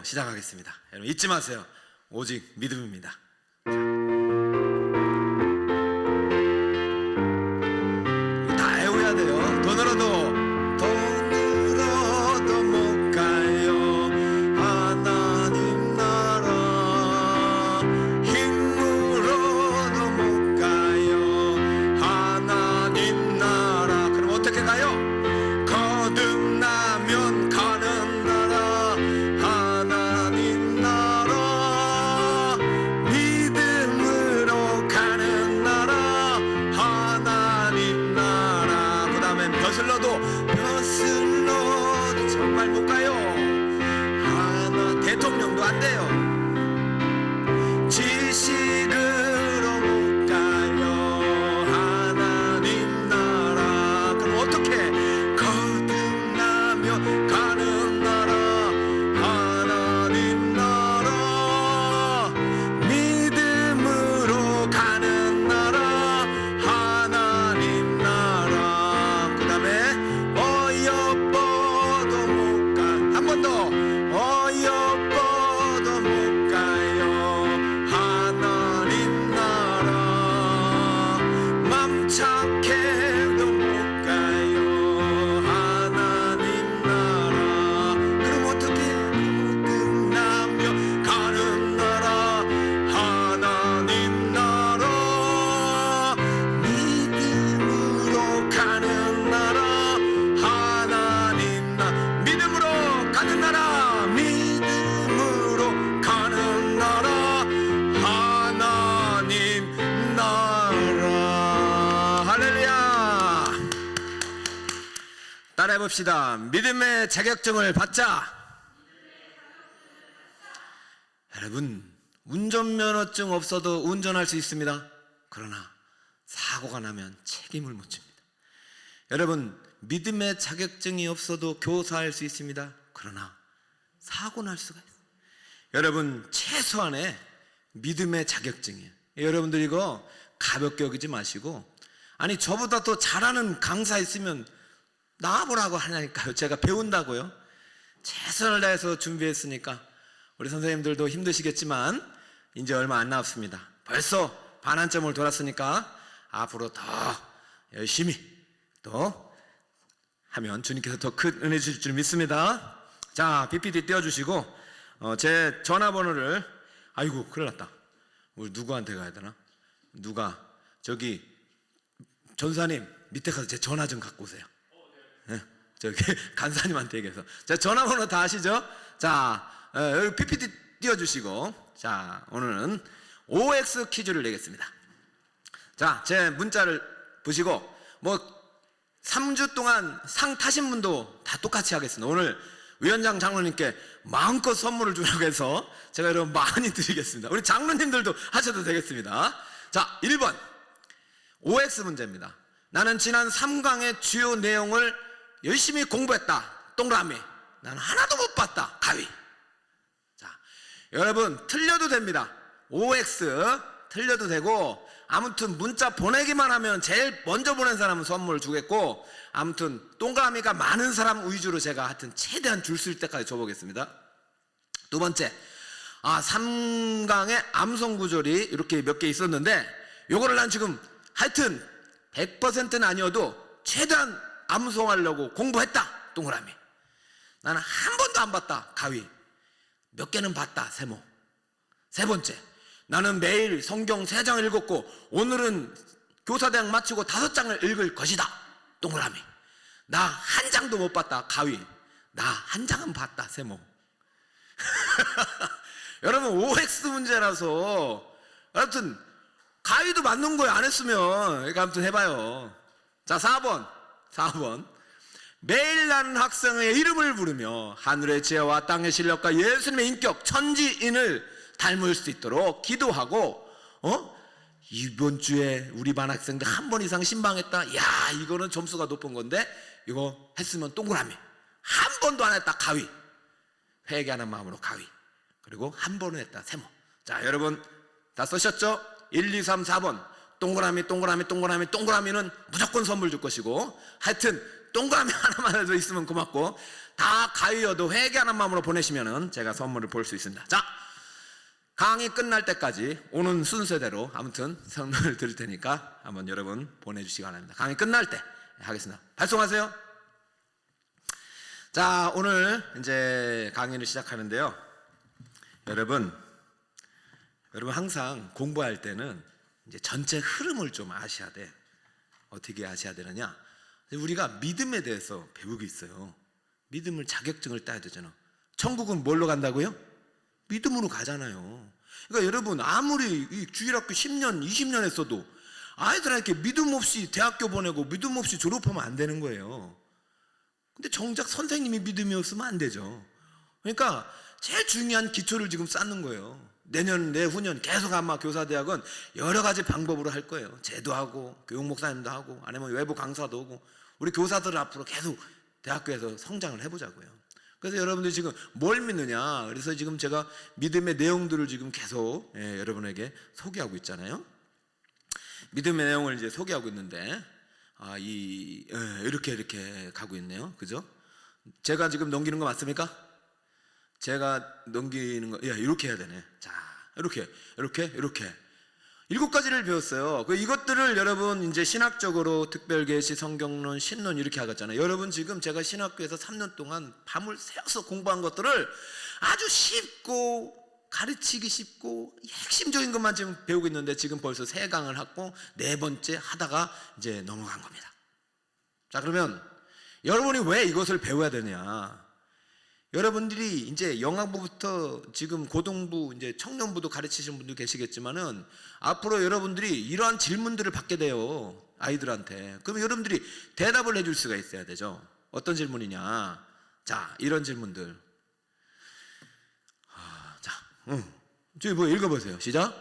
기도로 시작하겠습니다. 여러분 잊지 마세요. 오직 믿음입니다. 다 외워야 돼요. 돈으로도 못 가요. 하나님 나라. 힘으로도 못 가요. 하나님 나라. 그럼 어떻게 가요? 거듭나면 가는 나라. 하나님 나라. 믿음으로 가는 나라. 하나님 나라. 그 다음엔 벼슬러도 정말 못 가요. 대통령도 안 돼요. 지식으로 못 가요. 하나님 나라. 그럼 어떻게? 거듭나며 가는 나라. 하나님 나라. 믿음으로 가는 나라. 하나님 나라. 그 다음에 어여뻐도 못 가. 한 번 더. 어여뻐도 못 가요. 하나님 나라. 맘 착해도 못 가요. 하나님 나라. 그럼 어떻게? 거듭나며 가는 나라. 하나님 나라. 믿음으로 가는 나라. 하나님 나라. 믿음으로 가는 나라. 믿음으로 가는 나라. 하나님 나라. 할렐루야. 따라해봅시다. 믿음의 자격증을 받자. 여러분, 운전면허증 없어도 운전할 수 있습니다. 그러나 사고가 나면 책임을 못 집니다. 여러분, 믿음의 자격증이 없어도 교사할 수 있습니다. 그러나 사고 날 수가 있어요. 여러분, 최소한의 믿음의 자격증이에요. 여러분들 이거 가볍게 여기지 마시고, 아니 저보다 더 잘하는 강사 있으면 나와보라고 하냐니까요. 제가 배운다고요. 최선을 다해서 준비했으니까 우리 선생님들도 힘드시겠지만 이제 얼마 안 남았습니다. 벌써 반환점을 돌았으니까 앞으로 더 열심히 또 하면 주님께서 더 큰 은혜 주실 줄 믿습니다. 자, PPT 띄워주시고 제 전화번호를, 아이고 큰일 났다. 우리 누구한테 가야 되나? 누가 저기 전사님 밑에 가서 제 전화 좀 갖고 오세요. 네, 저기 간사님한테 얘기해서. 자, 전화번호 다 아시죠? 자, 여기 PPT 띄워주시고, 자, 오늘은 OX 퀴즈를 내겠습니다. 자, 제 문자를 보시고 3주 동안 상 타신 분도 다 똑같이 하겠습니다. 오늘 위원장 장로님께 마음껏 선물을 주라고 해서 제가 여러분 많이 드리겠습니다. 우리 장로님들도 하셔도 되겠습니다. 자, 1번 OX 문제입니다. 나는 지난 3강의 주요 내용을 열심히 공부했다. 동그라미. 나는 하나도 못 봤다. 가위. 자, 여러분 틀려도 됩니다. OX 틀려도 되고, 아무튼 문자 보내기만 하면 제일 먼저 보낸 사람은 선물 주겠고, 아무튼 동그라미가 많은 사람 위주로 제가 하여튼 최대한 줄 수 있을 때까지 줘보겠습니다. 두 번째, 3강의 암송 구절이 이렇게 몇 개 있었는데, 요거를 난 지금 하여튼 100%는 아니어도 최대한 암송하려고 공부했다. 동그라미. 나는 한 번도 안 봤다. 가위. 몇 개는 봤다. 세모. 세 번째, 나는 매일 성경 3장을 읽었고 오늘은 교사대학 마치고 5장을 읽을 것이다. 동그라미. 나 한 장도 못 봤다. 가위. 나 한 장은 봤다. 세모. 여러분 OX 문제라서 아무튼 가위도 맞는 거예요. 안 했으면. 그러니까 아무튼 해봐요. 자, 4번 매일 나는 학생의 이름을 부르며 하늘의 지혜와 땅의 실력과 예수님의 인격 천지인을 닮을 수 있도록 기도하고, 이번 주에 우리 반 학생들 한 번 이상 신방했다. 야, 이거는 점수가 높은 건데 이거 했으면 동그라미. 한 번도 안 했다. 가위. 회개하는 마음으로 가위. 그리고 한 번은 했다. 세모. 자, 여러분 다 쓰셨죠? 1, 2, 3, 4번 동그라미 동그라미는 무조건 선물 줄 것이고, 하여튼 동그라미 하나만 있으면 고맙고, 다 가위여도 회개하는 마음으로 보내시면은 제가 선물을 볼 수 있습니다. 자, 강의 끝날 때까지 오는 순서대로 아무튼 선물을 드릴 테니까 한번 여러분 보내주시기 바랍니다. 강의 끝날 때 하겠습니다. 발송하세요. 자, 오늘 이제 강의를 시작하는데요. 여러분 항상 공부할 때는 이제 전체 흐름을 좀 아셔야 돼. 어떻게 아셔야 되느냐? 우리가 믿음에 대해서 배우고 있어요. 믿음을 자격증을 따야 되잖아. 천국은 뭘로 간다고요? 믿음으로 가잖아요. 그러니까 여러분 아무리 이 주일학교 10년, 20년 했어도 아이들한테 믿음 없이 대학교 보내고 믿음 없이 졸업하면 안 되는 거예요. 근데 정작 선생님이 믿음이 없으면 안 되죠. 그러니까 제일 중요한 기초를 지금 쌓는 거예요. 내년, 내후년 계속 아마 교사대학은 여러 가지 방법으로 할 거예요. 제도하고 교육 목사님도 하고 아니면 외부 강사도 오고 우리 교사들 앞으로 계속 대학교에서 성장을 해보자고요. 그래서 여러분들이 지금 뭘 믿느냐, 그래서 지금 제가 믿음의 내용들을 지금 계속 여러분에게 소개하고 있잖아요. 믿음의 내용을 이제 소개하고 있는데 이렇게 가고 있네요. 그죠? 제가 지금 넘기는 거 맞습니까? 제가 넘기는 거, 이렇게 해야 되네. 자, 이렇게 7가지를 배웠어요. 이것들을 여러분 이제 신학적으로 특별계시, 성경론, 신론 이렇게 하겠잖아요. 여러분 지금 제가 신학교에서 3년 동안 밤을 새워서 공부한 것들을 아주 쉽고 가르치기 쉽고 핵심적인 것만 지금 배우고 있는데 지금 벌써 3강을 하고 4번째 하다가 이제 넘어간 겁니다. 자, 그러면 여러분이 왜 이것을 배워야 되냐? 여러분들이 이제 영양부부터 지금 고등부, 이제 청년부도 가르치시는 분도 계시겠지만은 앞으로 여러분들이 이러한 질문들을 받게 돼요. 아이들한테. 그럼 여러분들이 대답을 해줄 수가 있어야 되죠. 어떤 질문이냐? 자, 이런 질문들. 저기 뭐 읽어보세요. 시작.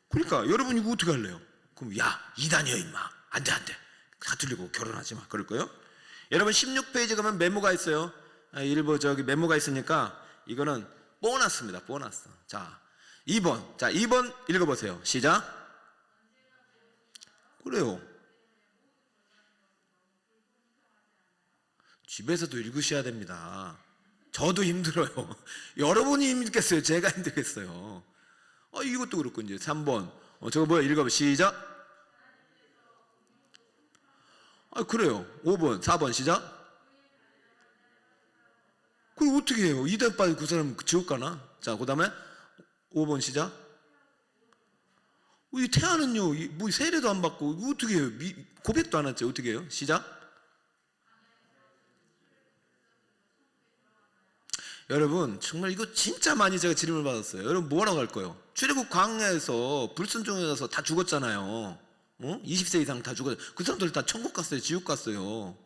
그러니까 여러분 이거 어떻게 할래요? 그럼 야, 이단이야 임마. 안 돼. 사투리고 결혼하지 마. 그럴 거예요? 여러분 16페이지 가면 메모가 있어요. 일부 저기 메모가 있으니까 이거는 보너스입니다. 보너스. 자, 2번. 자, 2번 읽어보세요. 시작. 그래요. 집에서도 읽으셔야 됩니다. 저도 힘들어요. 여러분이 힘들겠어요? 제가 힘들겠어요? 이것도 그렇고 이제 3번. 저거 뭐야? 읽어봐. 시작. 그래요. 5번, 4번 시작. 그럼 어떻게 해요? 이단 빠진 그 사람 지옥 가나? 자, 그 다음에 5번 시작. 이 태아는요, 뭐 세례도 안 받고 이거 어떻게 해요? 고백도 안 했죠. 어떻게 해요? 시작. 여러분 정말 이거 진짜 많이 제가 질문을 받았어요. 여러분 뭐라고 할 거예요? 출애굽 광야에서 불순종해서 다 죽었잖아요. 20세 이상 다 죽었어요. 그 사람들 다 천국 갔어요? 지옥 갔어요?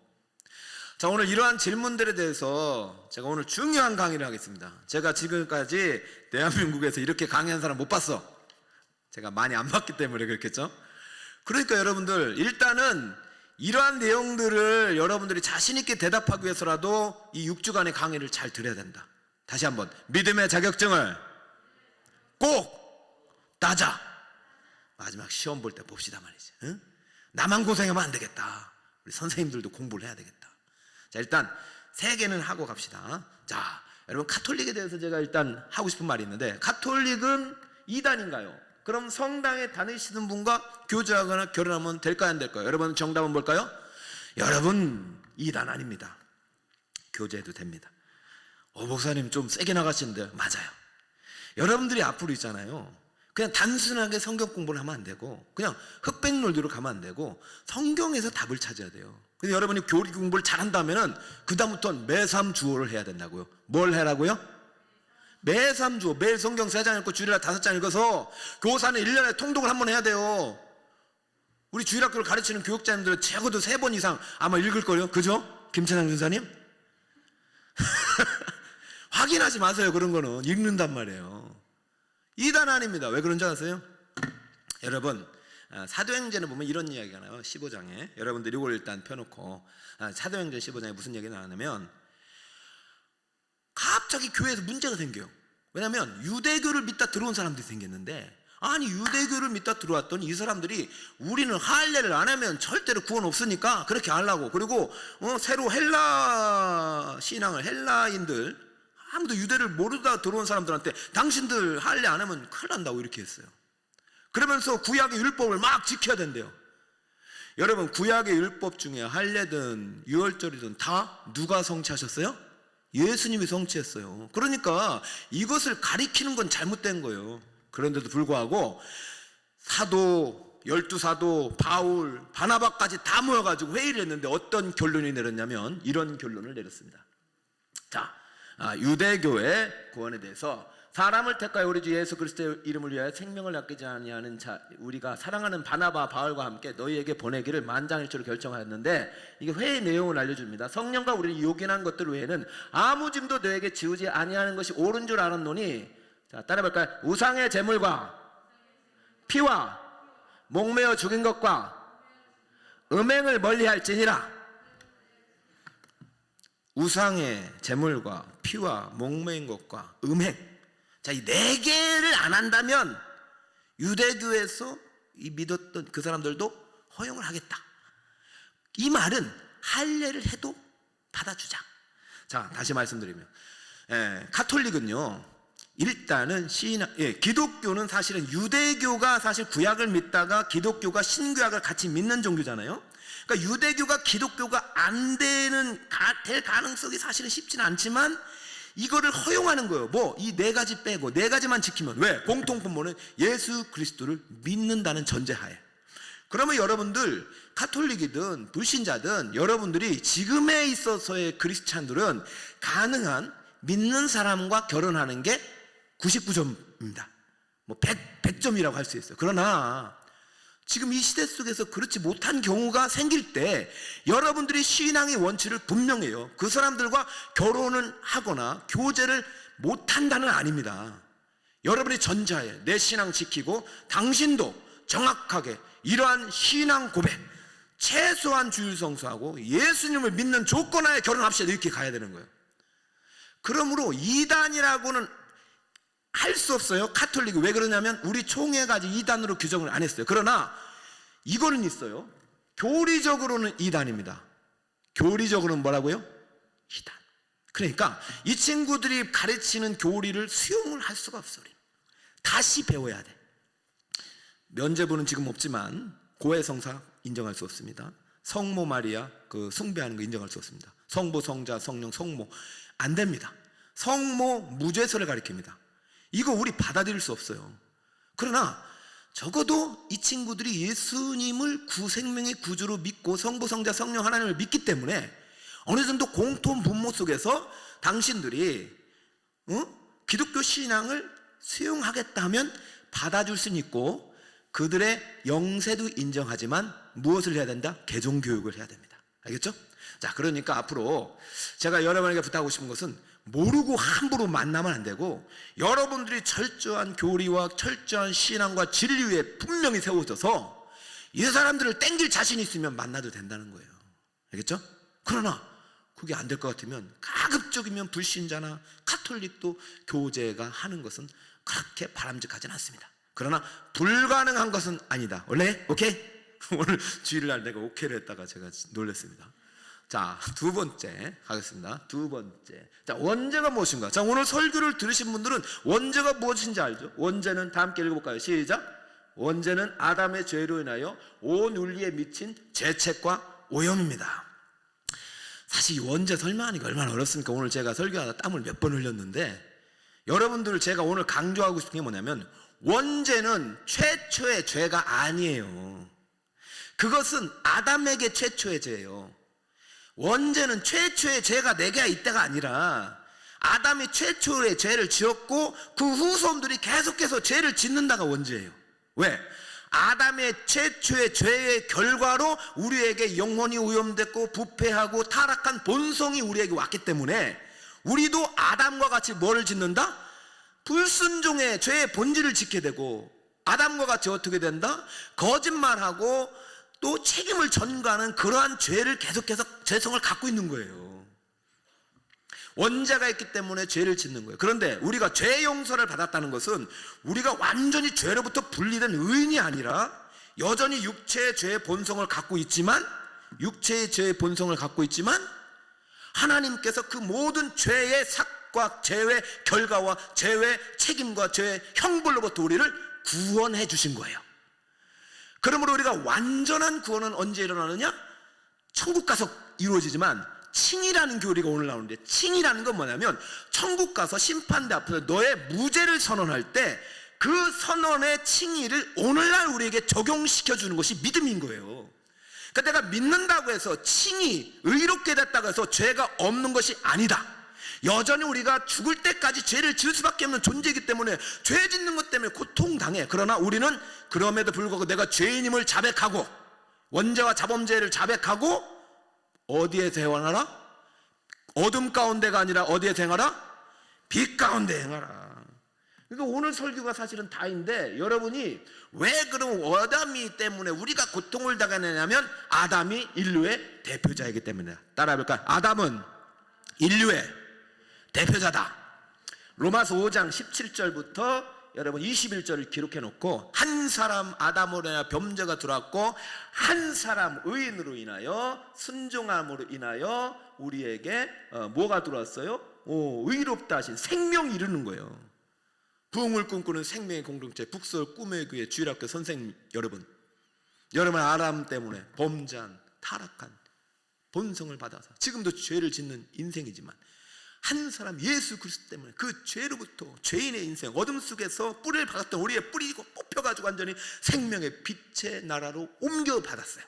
자, 오늘 이러한 질문들에 대해서 제가 오늘 중요한 강의를 하겠습니다. 제가 지금까지 대한민국에서 이렇게 강의한 사람 못 봤어. 제가 많이 안 봤기 때문에 그렇겠죠? 그러니까 여러분들 일단은 이러한 내용들을 여러분들이 자신 있게 대답하기 위해서라도 이 6주간의 강의를 잘 들어야 된다. 다시 한번 믿음의 자격증을 꼭 따자. 마지막 시험 볼 때 봅시다 말이지. 응? 나만 고생하면 안 되겠다. 우리 선생님들도 공부를 해야 되겠다. 자, 일단 3개는 하고 갑시다. 자, 여러분 카톨릭에 대해서 제가 일단 하고 싶은 말이 있는데, 카톨릭은 이단인가요? 그럼 성당에 다니시는 분과 교제하거나 결혼하면 될까요, 안 될까요? 여러분 정답은 뭘까요? 여러분 이단 아닙니다. 교제해도 됩니다. 목사님 좀 세게 나가시는데 맞아요. 여러분들이 앞으로 있잖아요. 그냥 단순하게 성경 공부를 하면 안 되고 그냥 흑백놀이로 가면 안 되고 성경에서 답을 찾아야 돼요. 근데 여러분이 교리 공부를 잘한다면은 그다음부터는 매삼주오를 해야 된다고요. 뭘 해라고요? 매삼주오. 매일 성경 3장 읽고 주일날 5장 읽어서 교사는 1년에 통독을 1번 해야 돼요. 우리 주일학교를 가르치는 교육자님들은 적어도 3번 이상 아마 읽을 거예요. 그죠? 김찬양 준사님? 확인하지 마세요. 그런 거는 읽는단 말이에요. 이단 아닙니다. 왜 그런지 아세요? 여러분 사도행전에 보면 이런 이야기가 나와요. 15장에 여러분들이 이걸 일단 펴놓고 사도행전 15장에 무슨 얘기가 나오냐면 갑자기 교회에서 문제가 생겨요. 왜냐하면 유대교를 믿다 들어온 사람들이 생겼는데 아니 유대교를 믿다 들어왔더니 이 사람들이 우리는 할례를 안 하면 절대로 구원 없으니까 그렇게 하려고, 그리고 새로 헬라 신앙을, 헬라인들, 아무도 유대를 모르다 들어온 사람들한테 당신들 할례 안 하면 큰일 난다고 이렇게 했어요. 그러면서 구약의 율법을 막 지켜야 된대요. 여러분, 구약의 율법 중에 할례든 유월절이든 다 누가 성취하셨어요? 예수님이 성취했어요. 그러니까 이것을 가리키는 건 잘못된 거예요. 그런데도 불구하고 사도, 12사도, 바울, 바나바까지 다 모여가지고 회의를 했는데 어떤 결론이 내렸냐면 이런 결론을 내렸습니다. 자, 유대교의 구원에 대해서 사람을 택하여 우리 주 예수 그리스도의 이름을 위하여 생명을 아끼지 아니하는 자, 우리가 사랑하는 바나바, 바울과 함께 너희에게 보내기를 만장일치로 결정하였는데, 이게 회의 내용을 알려줍니다. 성령과 우리를 요긴한 것들 외에는 아무 짐도 너에게 지우지 아니하는 것이 옳은 줄 알았노니, 자, 따라해볼까요? 우상의 제물과 피와 목매어 죽인 것과 음행을 멀리할지니라. 우상의 제물과 피와 목매인 것과 음행, 자, 이 네 개를 안 한다면 유대교에서 이 믿었던 그 사람들도 허용을 하겠다. 이 말은 할례를 해도 받아주자. 자, 다시 말씀드리면 카톨릭은요, 일단은 기독교는 사실은 유대교가 사실 구약을 믿다가 기독교가 신구약을 같이 믿는 종교잖아요. 그러니까 유대교가 기독교가 안 될 가능성이 사실은 쉽지는 않지만 이거를 허용하는 거예요. 뭐 이 네 가지 빼고 네 가지만 지키면, 왜? 공통분모는 예수 그리스도를 믿는다는 전제하에. 그러면 여러분들 카톨릭이든 불신자든 여러분들이 지금에 있어서의 크리스찬들은 가능한 믿는 사람과 결혼하는 게 99점입니다. 뭐 100점이라고 할 수 있어요. 그러나 지금 이 시대 속에서 그렇지 못한 경우가 생길 때 여러분들이 신앙의 원칙을 분명해요. 그 사람들과 결혼을 하거나 교제를 못한다는 아닙니다. 여러분이 전자에 내 신앙 지키고 당신도 정확하게 이러한 신앙 고백, 최소한 주일 성수하고 예수님을 믿는 조건하에 결혼합시다, 이렇게 가야 되는 거예요. 그러므로 이단이라고는 할 수 없어요. 카톨릭이. 왜 그러냐면 우리 총회까지 이단으로 규정을 안 했어요. 그러나 이거는 있어요. 교리적으로는 이단입니다. 교리적으로는 뭐라고요? 이단. 그러니까 이 친구들이 가르치는 교리를 수용을 할 수가 없어요. 다시 배워야 돼. 면죄부는 지금 없지만 고해성사 인정할 수 없습니다. 성모 마리아 그 숭배하는 거 인정할 수 없습니다. 성부, 성자, 성령, 성모 안 됩니다. 성모 무죄서를 가리킵니다. 이거 우리 받아들일 수 없어요. 그러나 적어도 이 친구들이 예수님을 생명의 구주로 믿고 성부, 성자, 성령 하나님을 믿기 때문에 어느 정도 공통 분모 속에서 당신들이 기독교 신앙을 수용하겠다면 받아줄 수는 있고, 그들의 영세도 인정하지만 무엇을 해야 된다? 개종교육을 해야 됩니다. 알겠죠? 자, 그러니까 앞으로 제가 여러분에게 부탁하고 싶은 것은 모르고 함부로 만나면 안 되고, 여러분들이 철저한 교리와 철저한 신앙과 진리 위에 분명히 세워져서 이 사람들을 땡길 자신이 있으면 만나도 된다는 거예요. 알겠죠? 그러나 그게 안 될 것 같으면 가급적이면 불신자나 카톨릭도 교제가 하는 것은 그렇게 바람직하지는 않습니다. 그러나 불가능한 것은 아니다. 원래 오케이? 오늘 주일날 내가 오케이를 했다가 제가 놀랐습니다. 자, 두 번째 하겠습니다. 두 번째. 자, 원죄가 무엇인가? 자, 오늘 설교를 들으신 분들은 원죄가 무엇인지 알죠? 원죄는 다 함께 읽어볼까요? 시작. 원죄는 아담의 죄로 인하여 온 인류에 미친 죄책과 오염입니다. 사실 이 원죄 설명하기가 얼마나 어렵습니까? 오늘 제가 설교하다 땀을 몇 번 흘렸는데, 여러분들을 제가 오늘 강조하고 싶은 게 뭐냐면, 원죄는 최초의 죄가 아니에요. 그것은 아담에게 최초의 죄예요. 원죄는 최초의 죄가 내게 이때가 아니라 아담이 최초의 죄를 지었고 그 후손들이 계속해서 죄를 짓는다가 원죄예요. 왜? 아담의 최초의 죄의 결과로 우리에게 영혼이 오염됐고 부패하고 타락한 본성이 우리에게 왔기 때문에 우리도 아담과 같이 뭐를 짓는다? 불순종의 죄의 본질을 짓게 되고, 아담과 같이 어떻게 된다? 거짓말하고 또 책임을 전가하는 그러한 죄를 계속해서 죄성을 갖고 있는 거예요. 원죄가 있기 때문에 죄를 짓는 거예요. 그런데 우리가 죄 용서를 받았다는 것은 우리가 완전히 죄로부터 분리된 의인이 아니라 여전히 육체의 죄의 본성을 갖고 있지만 하나님께서 그 모든 죄의 삭과 죄의 결과와 죄의 책임과 죄의 형벌로부터 우리를 구원해 주신 거예요. 그러므로 우리가 완전한 구원은 언제 일어나느냐? 천국 가서 이루어지지만 칭이라는 교리가 오늘 나오는데, 칭이라는 건 뭐냐면 천국 가서 심판대 앞에서 너의 무죄를 선언할 때 그 선언의 칭의를 오늘날 우리에게 적용시켜 주는 것이 믿음인 거예요. 그러니까 내가 믿는다고 해서 칭의 의롭게 됐다고 해서 죄가 없는 것이 아니다. 여전히 우리가 죽을 때까지 죄를 지을 수밖에 없는 존재이기 때문에 죄 짓는 것 때문에 고통당해. 그러나 우리는 그럼에도 불구하고 내가 죄인임을 자백하고 원죄와 자범죄를 자백하고 어디에 행하라? 어둠 가운데가 아니라 어디에 행하라? 빛 가운데 행하라. 그러니까 오늘 설교가 사실은 다인데, 여러분이 왜 그럼 아담이 때문에 우리가 고통을 당하느냐면 아담이 인류의 대표자이기 때문에. 따라해볼까요? 아담은 인류의 대표자다. 로마서 5장 17절부터 여러분 21절을 기록해 놓고, 한 사람 아담으로 인하여 범죄가 들어왔고 한 사람 의인으로 인하여 순종함으로 인하여 우리에게 뭐가 들어왔어요? 의롭다 하신 생명이 이르는 거예요. 부흥을 꿈꾸는 생명의 공동체 북서울 꿈의 교회 주일학교 선생님 여러분, 아담 때문에 범죄한 타락한 본성을 받아서 지금도 죄를 짓는 인생이지만 한 사람 예수 그리스도 때문에 그 죄로부터 죄인의 인생 어둠 속에서 뿌리를 박았던 우리의 뿌리고 뽑혀가지고 완전히 생명의 빛의 나라로 옮겨받았어요.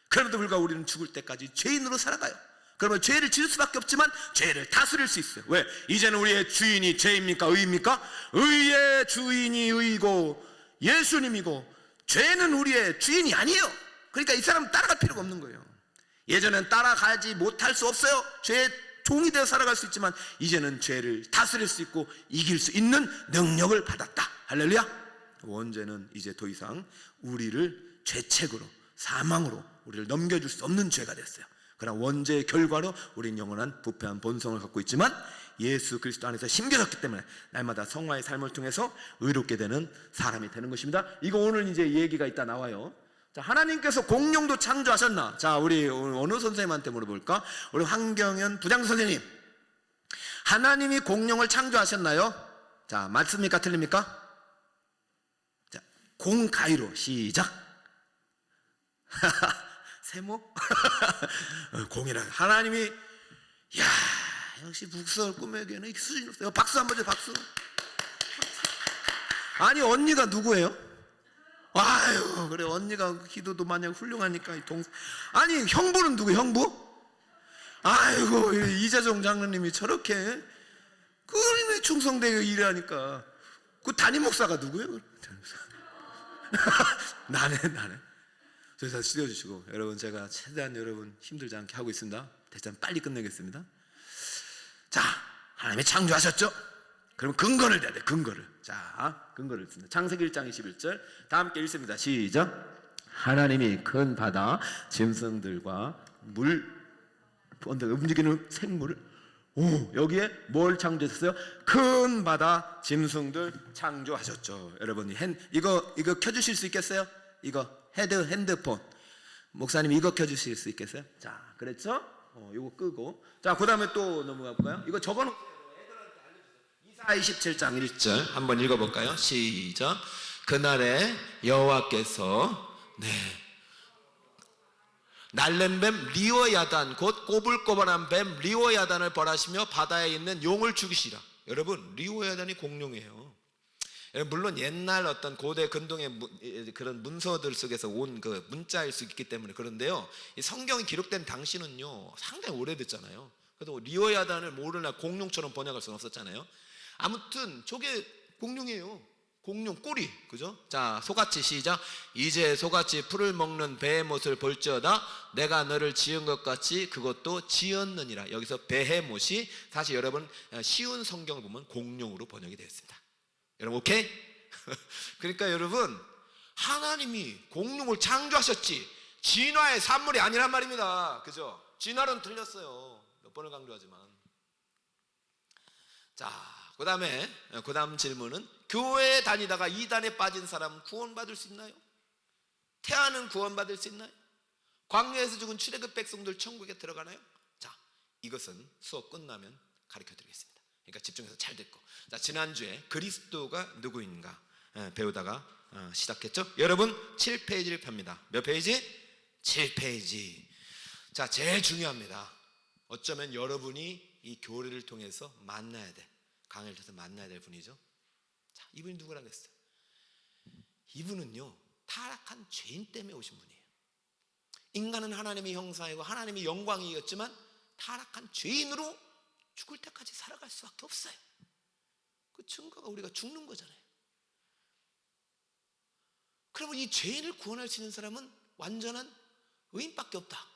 그럼에도 불구하고 우리는 죽을 때까지 죄인으로 살아가요. 그러면 죄를 지을 수밖에 없지만 죄를 다스릴 수 있어요. 왜? 이제는 우리의 주인이 죄입니까? 의입니까? 의의 주인이 의이고 예수님이고, 죄는 우리의 주인이 아니에요. 그러니까 이 사람 따라갈 필요가 없는 거예요. 예전엔 따라가지 못할 수 없어요. 죄의 종이 되어 살아갈 수 있지만 이제는 죄를 다스릴 수 있고 이길 수 있는 능력을 받았다. 할렐루야. 원죄는 이제 더 이상 우리를 죄책으로, 사망으로 우리를 넘겨줄 수 없는 죄가 됐어요. 그러나 원죄의 결과로 우리는 영원한 부패한 본성을 갖고 있지만 예수 그리스도 안에서 심겨졌기 때문에 날마다 성화의 삶을 통해서 의롭게 되는 사람이 되는 것입니다. 이거 오늘 이제 얘기가 이따 나와요. 자, 하나님께서 공룡도 창조하셨나? 자, 우리 어느 선생님한테 물어볼까? 우리 황경현 부장 선생님, 하나님이 공룡을 창조하셨나요? 자, 맞습니까? 틀립니까? 자, 공가위로 시작. 세모? 공이라. 하나님이, 야, 역시 북서울 꿈의 교회는 수준이 없어요. 박수 한번 줘, 박수. 아니, 언니가 누구예요? 아유, 그래, 언니가 기도도 마냥 훌륭하니까 아니, 형부는 누구? 형부? 아이고, 이재종 장로님이 저렇게 그림에 충성되어 일하니까 그 담임 목사가 누구예요? 나네. 그래서 쉬어주시고, 여러분, 제가 최대한 여러분 힘들지 않게 하고 있습니다. 대신 빨리 끝내겠습니다. 자, 하나님이 창조하셨죠? 그럼 근거를 내야 돼. 근거를. 자, 근거를 씁니다. 창세기 1장 21절 다 함께 읽습니다. 시작. 하나님이 큰 바다 짐승들과 물 움직이는 생물을, 여기에 뭘 창조했어요? 큰 바다 짐승들 창조하셨죠. 여러분, 이거 켜주실 수 있겠어요? 이거 핸드폰 목사님 이거 켜주실 수 있겠어요? 자, 그랬죠? 이거 끄고, 자, 그 다음에 또 넘어가 볼까요? 이거 적어놓은 이사 27장 1절 한번 읽어볼까요? 시작. 그날에 여호와께서 날랜 뱀 리워야단 곧 꼬불꼬불한 뱀 리워야단을 벌하시며 바다에 있는 용을 죽이시라. 여러분, 리워야단이 공룡이에요. 물론 옛날 어떤 고대 근동의 그런 문서들 속에서 온 그 문자일 수 있기 때문에 그런데요, 이 성경이 기록된 당시는요 상당히 오래됐잖아요. 그래도 리워야단을 모르나 공룡처럼 번역할 수는 없었잖아요. 아무튼 저게 공룡이에요. 공룡 꼬리, 그죠? 자, 소같이 시작. 이제 소같이 풀을 먹는 베헤못을 볼지어다 내가 너를 지은 것 같이 그것도 지었느니라. 여기서 베헤못이 사실 여러분 쉬운 성경을 보면 공룡으로 번역이 되어 있습니다. 여러분 오케이? 그러니까 여러분, 하나님이 공룡을 창조하셨지 진화의 산물이 아니란 말입니다. 그죠? 진화론 틀렸어요. 몇 번을 강조하지만. 자, 그 다음 질문은, 교회 다니다가 이단에 빠진 사람 구원받을 수 있나요? 태아는 구원받을 수 있나요? 광야에서 죽은 출애굽 백성들 천국에 들어가나요? 자, 이것은 수업 끝나면 가르쳐 드리겠습니다. 그러니까 집중해서 잘 듣고. 자, 지난주에 그리스도가 누구인가 배우다가 시작했죠. 여러분 7페이지를 펴니다. 몇 페이지? 7페이지. 자, 제일 중요합니다. 어쩌면 여러분이 이 교리를 통해서 만나야 돼, 강의를 통해서 만나야 될 분이죠. 자, 이분이 누구라고 했어요? 이분은요, 타락한 죄인 때문에 오신 분이에요. 인간은 하나님의 형상이고 하나님의 영광이었지만 타락한 죄인으로 죽을 때까지 살아갈 수밖에 없어요. 그 증거가 우리가 죽는 거잖아요. 그러면 이 죄인을 구원할 수 있는 사람은 완전한 의인밖에 없다.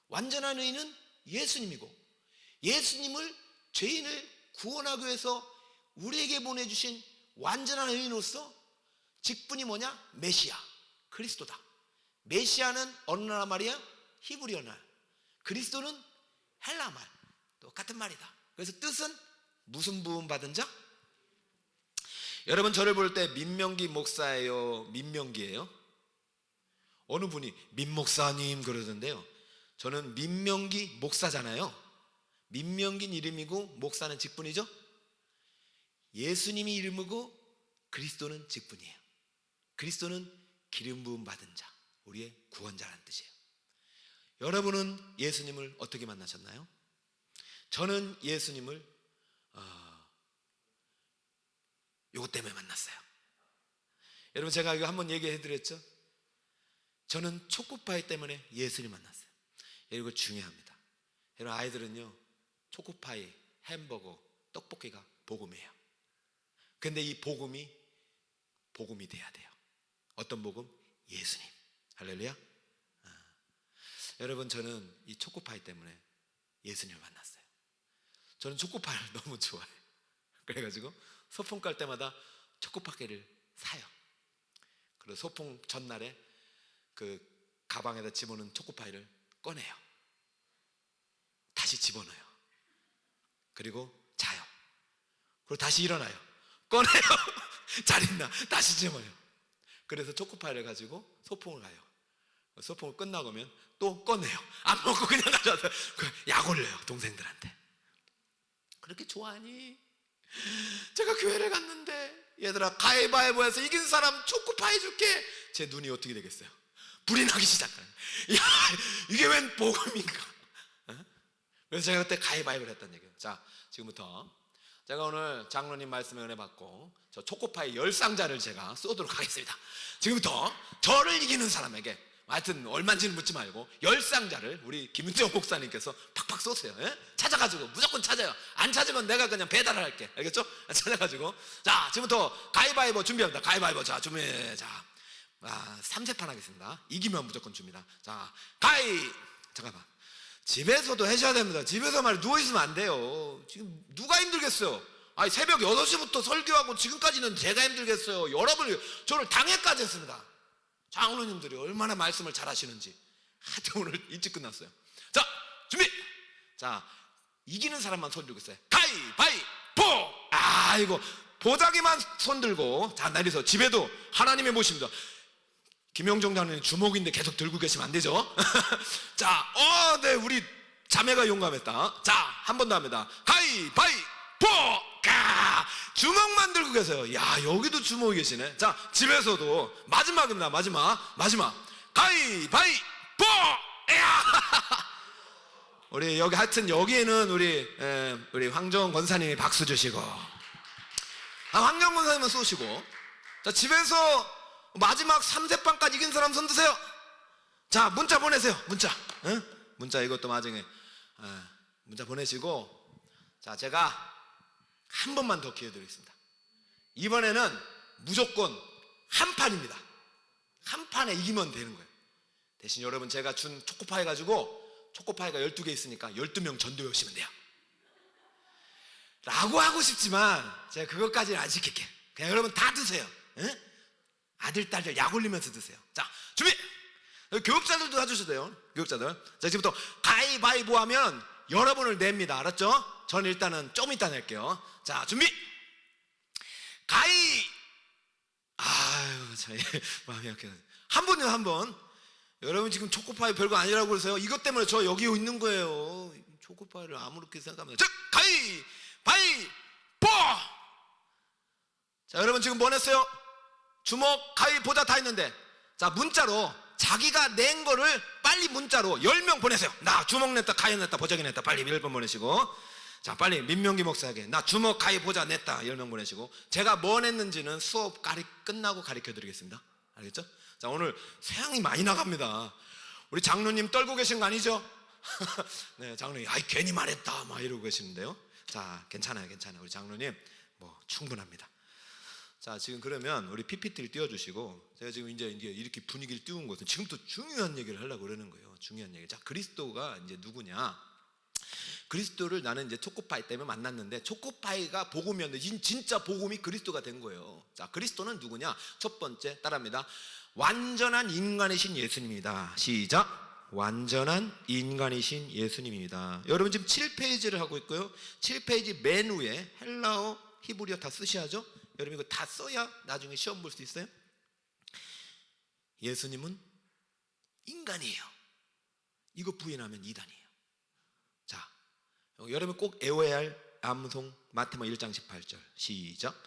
완전한 의인은 예수님이고, 예수님을, 죄인을 구원하기 위해서 우리에게 보내주신 완전한 의인으로서 직분이 뭐냐? 메시아, 그리스도다. 메시아는 어느 나라 말이야? 히브리어 말. 그리스도는 헬라 말. 똑같은 말이다. 그래서 뜻은 무슨 부음 받은 자? 여러분 저를 볼 때 민명기 목사예요, 민명기예요? 어느 분이 민목사님 그러던데요. 저는 민명기 목사잖아요. 민명기는 이름이고 목사는 직분이죠. 예수님이 이름이고 그리스도는 직분이에요. 그리스도는 기름 부음 받은 자, 우리의 구원자라는 뜻이에요. 여러분은 예수님을 어떻게 만나셨나요? 저는 예수님을 요것 때문에 만났어요. 여러분 제가 이거 한번 얘기해 드렸죠? 저는 초코파이 때문에 예수님 만났어요. 이거 중요합니다. 여러분 아이들은요, 초코파이, 햄버거, 떡볶이가 복음이에요. 근데 이 복음이 돼야 돼요. 어떤 복음? 예수님. 할렐루야. 여러분 저는 이 초코파이 때문에 예수님을 만났어요. 저는 초코파이를 너무 좋아해요. 그래가지고 소풍 갈 때마다 초코파이를 사요. 그리고 소풍 전날에 그 가방에다 집어넣은 초코파이를 꺼내요. 다시 집어넣어요. 그리고 자요. 그리고 다시 일어나요. 꺼내요. 잘 있나? 다시 집어넣어요. 그래서 초코파이를 가지고 소풍을 가요. 소풍을 끝나고면 또 꺼내요. 안 먹고 그냥 가져와서 약 올려요, 동생들한테. 그렇게 좋아하니? 제가 교회를 갔는데 얘들아 가위바위보해서 이긴 사람 초코파이 줄게. 제 눈이 어떻게 되겠어요? 불이 나기 시작하는. 야, 이게 웬 복음인가? 그래서 제가 그때 가위바위보를 했다는 얘기예요. 자, 지금부터 제가 오늘 장로님 말씀에 은혜 받고 저 초코파이 10상자를 제가 쏘도록 하겠습니다. 지금부터 저를 이기는 사람에게, 하여튼 얼마인지는 묻지 말고 10상자를 우리 김은정 목사님께서 팍팍 쏘세요. 예? 찾아가지고 무조건 찾아요. 안 찾으면 내가 그냥 배달을 할게. 알겠죠? 찾아가지고. 자, 지금부터 가위바위보 준비합니다. 가위바위보. 자, 준비. 자, 3세판 하겠습니다. 이기면 무조건 줍니다. 자, 잠깐만. 집에서도 하셔야 됩니다. 집에서 말이야 누워있으면 안 돼요. 지금 누가 힘들겠어요? 아니, 새벽 6시부터 설교하고 지금까지는 제가 힘들겠어요. 여러분이 저를 당회까지 했습니다. 장로님들이 얼마나 말씀을 잘 하시는지. 하여튼 오늘 일찍 끝났어요. 자, 준비! 자, 이기는 사람만 손 들고 있어요. 가위바위보! 이거 보자기만 손 들고, 자, 내리서 집에도 하나님의 모십니다. 김영정 장로님 주먹인데 계속 들고 계시면 안 되죠? 자, 네, 우리 자매가 용감했다. 자, 한 번 더 합니다. 가위바위보! 주먹만 들고 계세요. 야, 여기도 주먹이 계시네. 자, 집에서도 마지막입니다. 마지막. 가위바위보! 우리 여기 하여튼 여기에는 우리 황정 권사님이 박수 주시고, 황정 권사님은 쏘시고. 자, 집에서 마지막 3세판까지 이긴 사람 손 드세요. 자, 문자 보내세요. 문자 이것도 나중에 문자 보내시고. 자, 제가 한 번만 더 기회 드리겠습니다. 이번에는 무조건 한 판입니다. 한 판에 이기면 되는 거예요. 대신 여러분 제가 준 초코파이 가지고, 초코파이가 12개 있으니까 12명 전도해 오시면 돼요 라고 하고 싶지만 제가 그것까지는 안 시킬게요. 그냥 여러분 다 드세요. 아들, 딸들 약 올리면서 드세요. 자, 준비! 교육자들도 해주셔도 돼요. 교육자들. 자, 지금부터 가위바위보 하면 여러분을 냅니다. 알았죠? 저는 일단은 좀 이따 낼게요. 자, 준비. 가위. 아유, 참 마음이 약해요. 한 분요, 한 분. 여러분 지금 초코파이 별거 아니라고 그러세요. 이것 때문에 저 여기 있는 거예요. 초코파이를 아무렇게 생각하면. 자, 가위 바위 보. 자, 여러분 지금 뭐 냈어요? 주먹, 가위, 보자 다 있는데, 자, 문자로 자기가 낸 거를 빨리 문자로 10명 보내세요. 나 주먹 냈다, 가위 냈다, 보자기 냈다. 빨리 1번 보내시고, 자, 빨리 민명기 목사에게 나 주먹, 가위, 보자 냈다 10명 보내시고, 제가 뭐 냈는지는 수업 끝나고 가르쳐 드리겠습니다. 알겠죠? 자, 오늘 세양이 많이 나갑니다. 우리 장로님 떨고 계신 거 아니죠? 네, 장로님 아이 괜히 말했다 막 이러고 계시는데요. 자, 괜찮아요. 우리 장로님 뭐 충분합니다. 자, 지금 그러면 우리 PPT를 띄워주시고, 제가 지금 이제 이렇게 분위기를 띄운 것은 지금 또 중요한 얘기를 하려고 그러는 거예요. 중요한 얘기. 자, 그리스도가 이제 누구냐? 그리스도를 나는 이제 초코파이 때문에 만났는데, 초코파이가 복음이었는데 진짜 복음이 그리스도가 된 거예요. 자, 그리스도는 누구냐? 첫 번째 따라합니다. 완전한 인간이신 예수님입니다. 시작. 완전한 인간이신 예수님입니다. 여러분 지금 7페이지를 하고 있고요. 7페이지 맨 위에 헬라어, 히브리어 다 쓰셔야죠. 여러분 이거 다 써야 나중에 시험 볼 수 있어요. 예수님은 인간이에요. 이거 부인하면 이단이에요. 자, 여러분 꼭 외워야 할 암송 마태복 1장 18절 시작.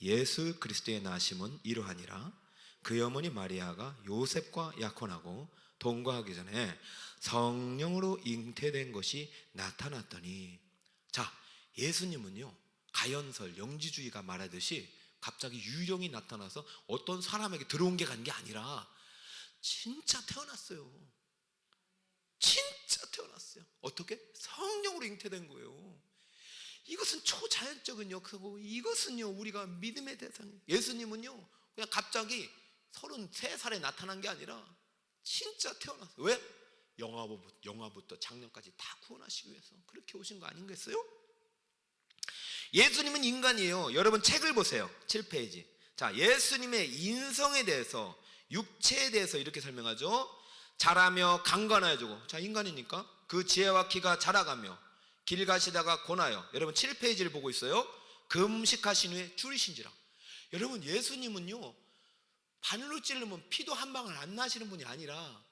예수 그리스도의 나심은 이러하니라. 그의 어머니 마리아가 요셉과 약혼하고 동거하기 전에 성령으로 잉태된 것이 나타났더니. 자, 예수님은요, 가연설 영지주의가 말하듯이 갑자기 유령이 나타나서 어떤 사람에게 들어온 게 간 게 아니라 진짜 태어났어요. 진짜 태어났어요. 어떻게? 성령으로 잉태된 거예요. 이것은 초자연적인 역사고, 이것은요 우리가 믿음의 대상이에요. 예수님은요 그냥 갑자기 33살에 나타난 게 아니라 진짜 태어났어요. 왜? 영화부터 장년까지 다 구원하시기 위해서 그렇게 오신 거 아닌겠어요? 예수님은 인간이에요. 여러분 책을 보세요. 7페이지. 자, 예수님의 인성에 대해서, 육체에 대해서 이렇게 설명하죠. 자라며 강건하여지고. 자, 인간이니까 그 지혜와 키가 자라가며 길 가시다가 고나요. 여러분 7페이지를 보고 있어요. 금식하신 후에 줄이신지라. 여러분 예수님은요 바늘로 찌르면 피도 한 방울 안 나시는 분이 아니라,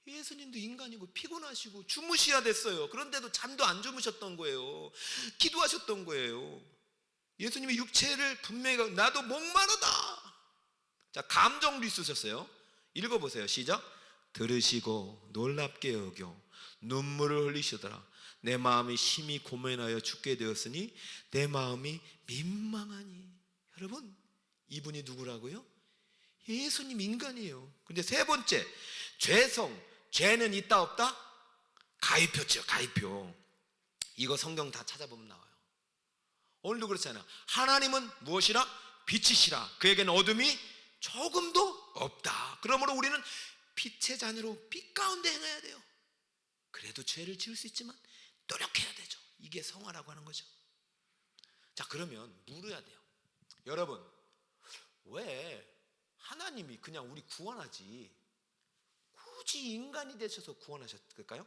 예수님도 인간이고 피곤하시고 주무셔야 됐어요. 그런데도 잠도 안 주무셨던 거예요. 기도하셨던 거예요. 예수님이 육체를 분명히, 나도 목마르다. 자, 감정도 있으셨어요. 읽어보세요. 시작. 들으시고 놀랍게 여겨 눈물을 흘리시더라. 내 마음이 심히 고민하여 죽게 되었으니 내 마음이 민망하니. 여러분 이분이 누구라고요? 예수님 인간이에요. 근데 세 번째, 죄는 있다 없다? 가위표죠. 가위표. 이거 성경 다 찾아보면 나와요. 오늘도 그렇잖아요. 하나님은 무엇이라? 빛이시라. 그에게는 어둠이 조금도 없다. 그러므로 우리는 빛의 자녀로 빛 가운데 행해야 돼요. 그래도 죄를 지을 수 있지만 노력해야 되죠. 이게 성화라고 하는 거죠. 자, 그러면 물어야 돼요. 여러분 왜 하나님이 그냥 우리 구원하지 굳이 인간이 되셔서 구원하셨을까요?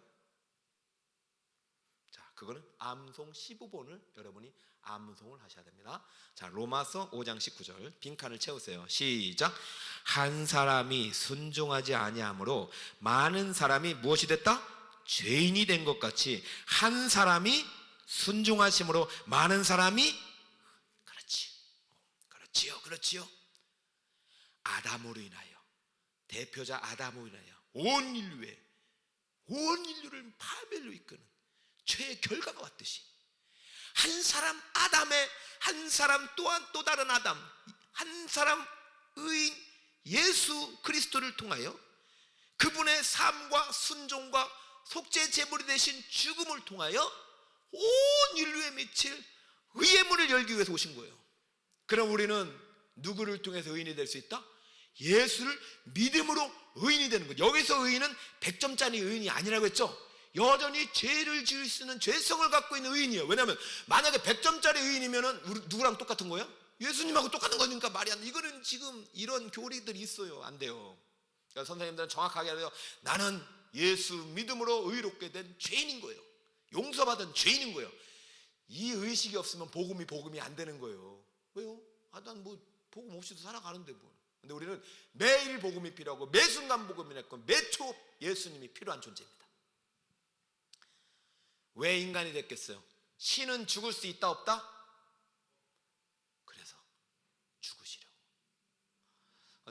자, 그거는 암송 15번을 여러분이 암송을 하셔야 됩니다. 자, 로마서 5장 19절 빈칸을 채우세요. 시작. 한 사람이 순종하지 아니하므로 많은 사람이 무엇이 됐다? 죄인이 된 것 같이 한 사람이 순종하심으로 많은 사람이, 그렇지요. 아담으로 인하여, 대표자 아담으로 인하여 온 인류를 파멸로 이끄는 죄의 결과가 왔듯이, 한 사람 아담의 한 사람 또한 또 다른 아담, 한 사람 의인 예수 그리스도를 통하여 그분의 삶과 순종과 속죄 제물이 되신 죽음을 통하여 온 인류에 미칠 의의 문을 열기 위해서 오신 거예요. 그럼 우리는 누구를 통해서 의인이 될 수 있다? 예수를 믿음으로 의인이 되는 거죠. 여기서 의인은 100점짜리 의인이 아니라고 했죠. 여전히 죄를 지을 수 있는 죄성을 갖고 있는 의인이에요. 왜냐하면 만약에 100점짜리 의인이면 누구랑 똑같은 거예요? 예수님하고 똑같은 거니까 말이 안 돼. 이거는 지금 이런 교리들이 있어요. 안 돼요. 그러니까 선생님들은 정확하게 해요. 나는 예수 믿음으로 의롭게 된 죄인인 거예요. 용서받은 죄인인 거예요. 이 의식이 없으면 복음이 안 되는 거예요. 왜요? 난 뭐 복음 없이도 살아가는데 뭐. 근데 우리는 매일 복음이 필요하고 매 순간 복음이 있고 매 초 예수님이 필요한 존재입니다. 왜 인간이 됐겠어요? 신은 죽을 수 있다 없다? 그래서 죽으시려고.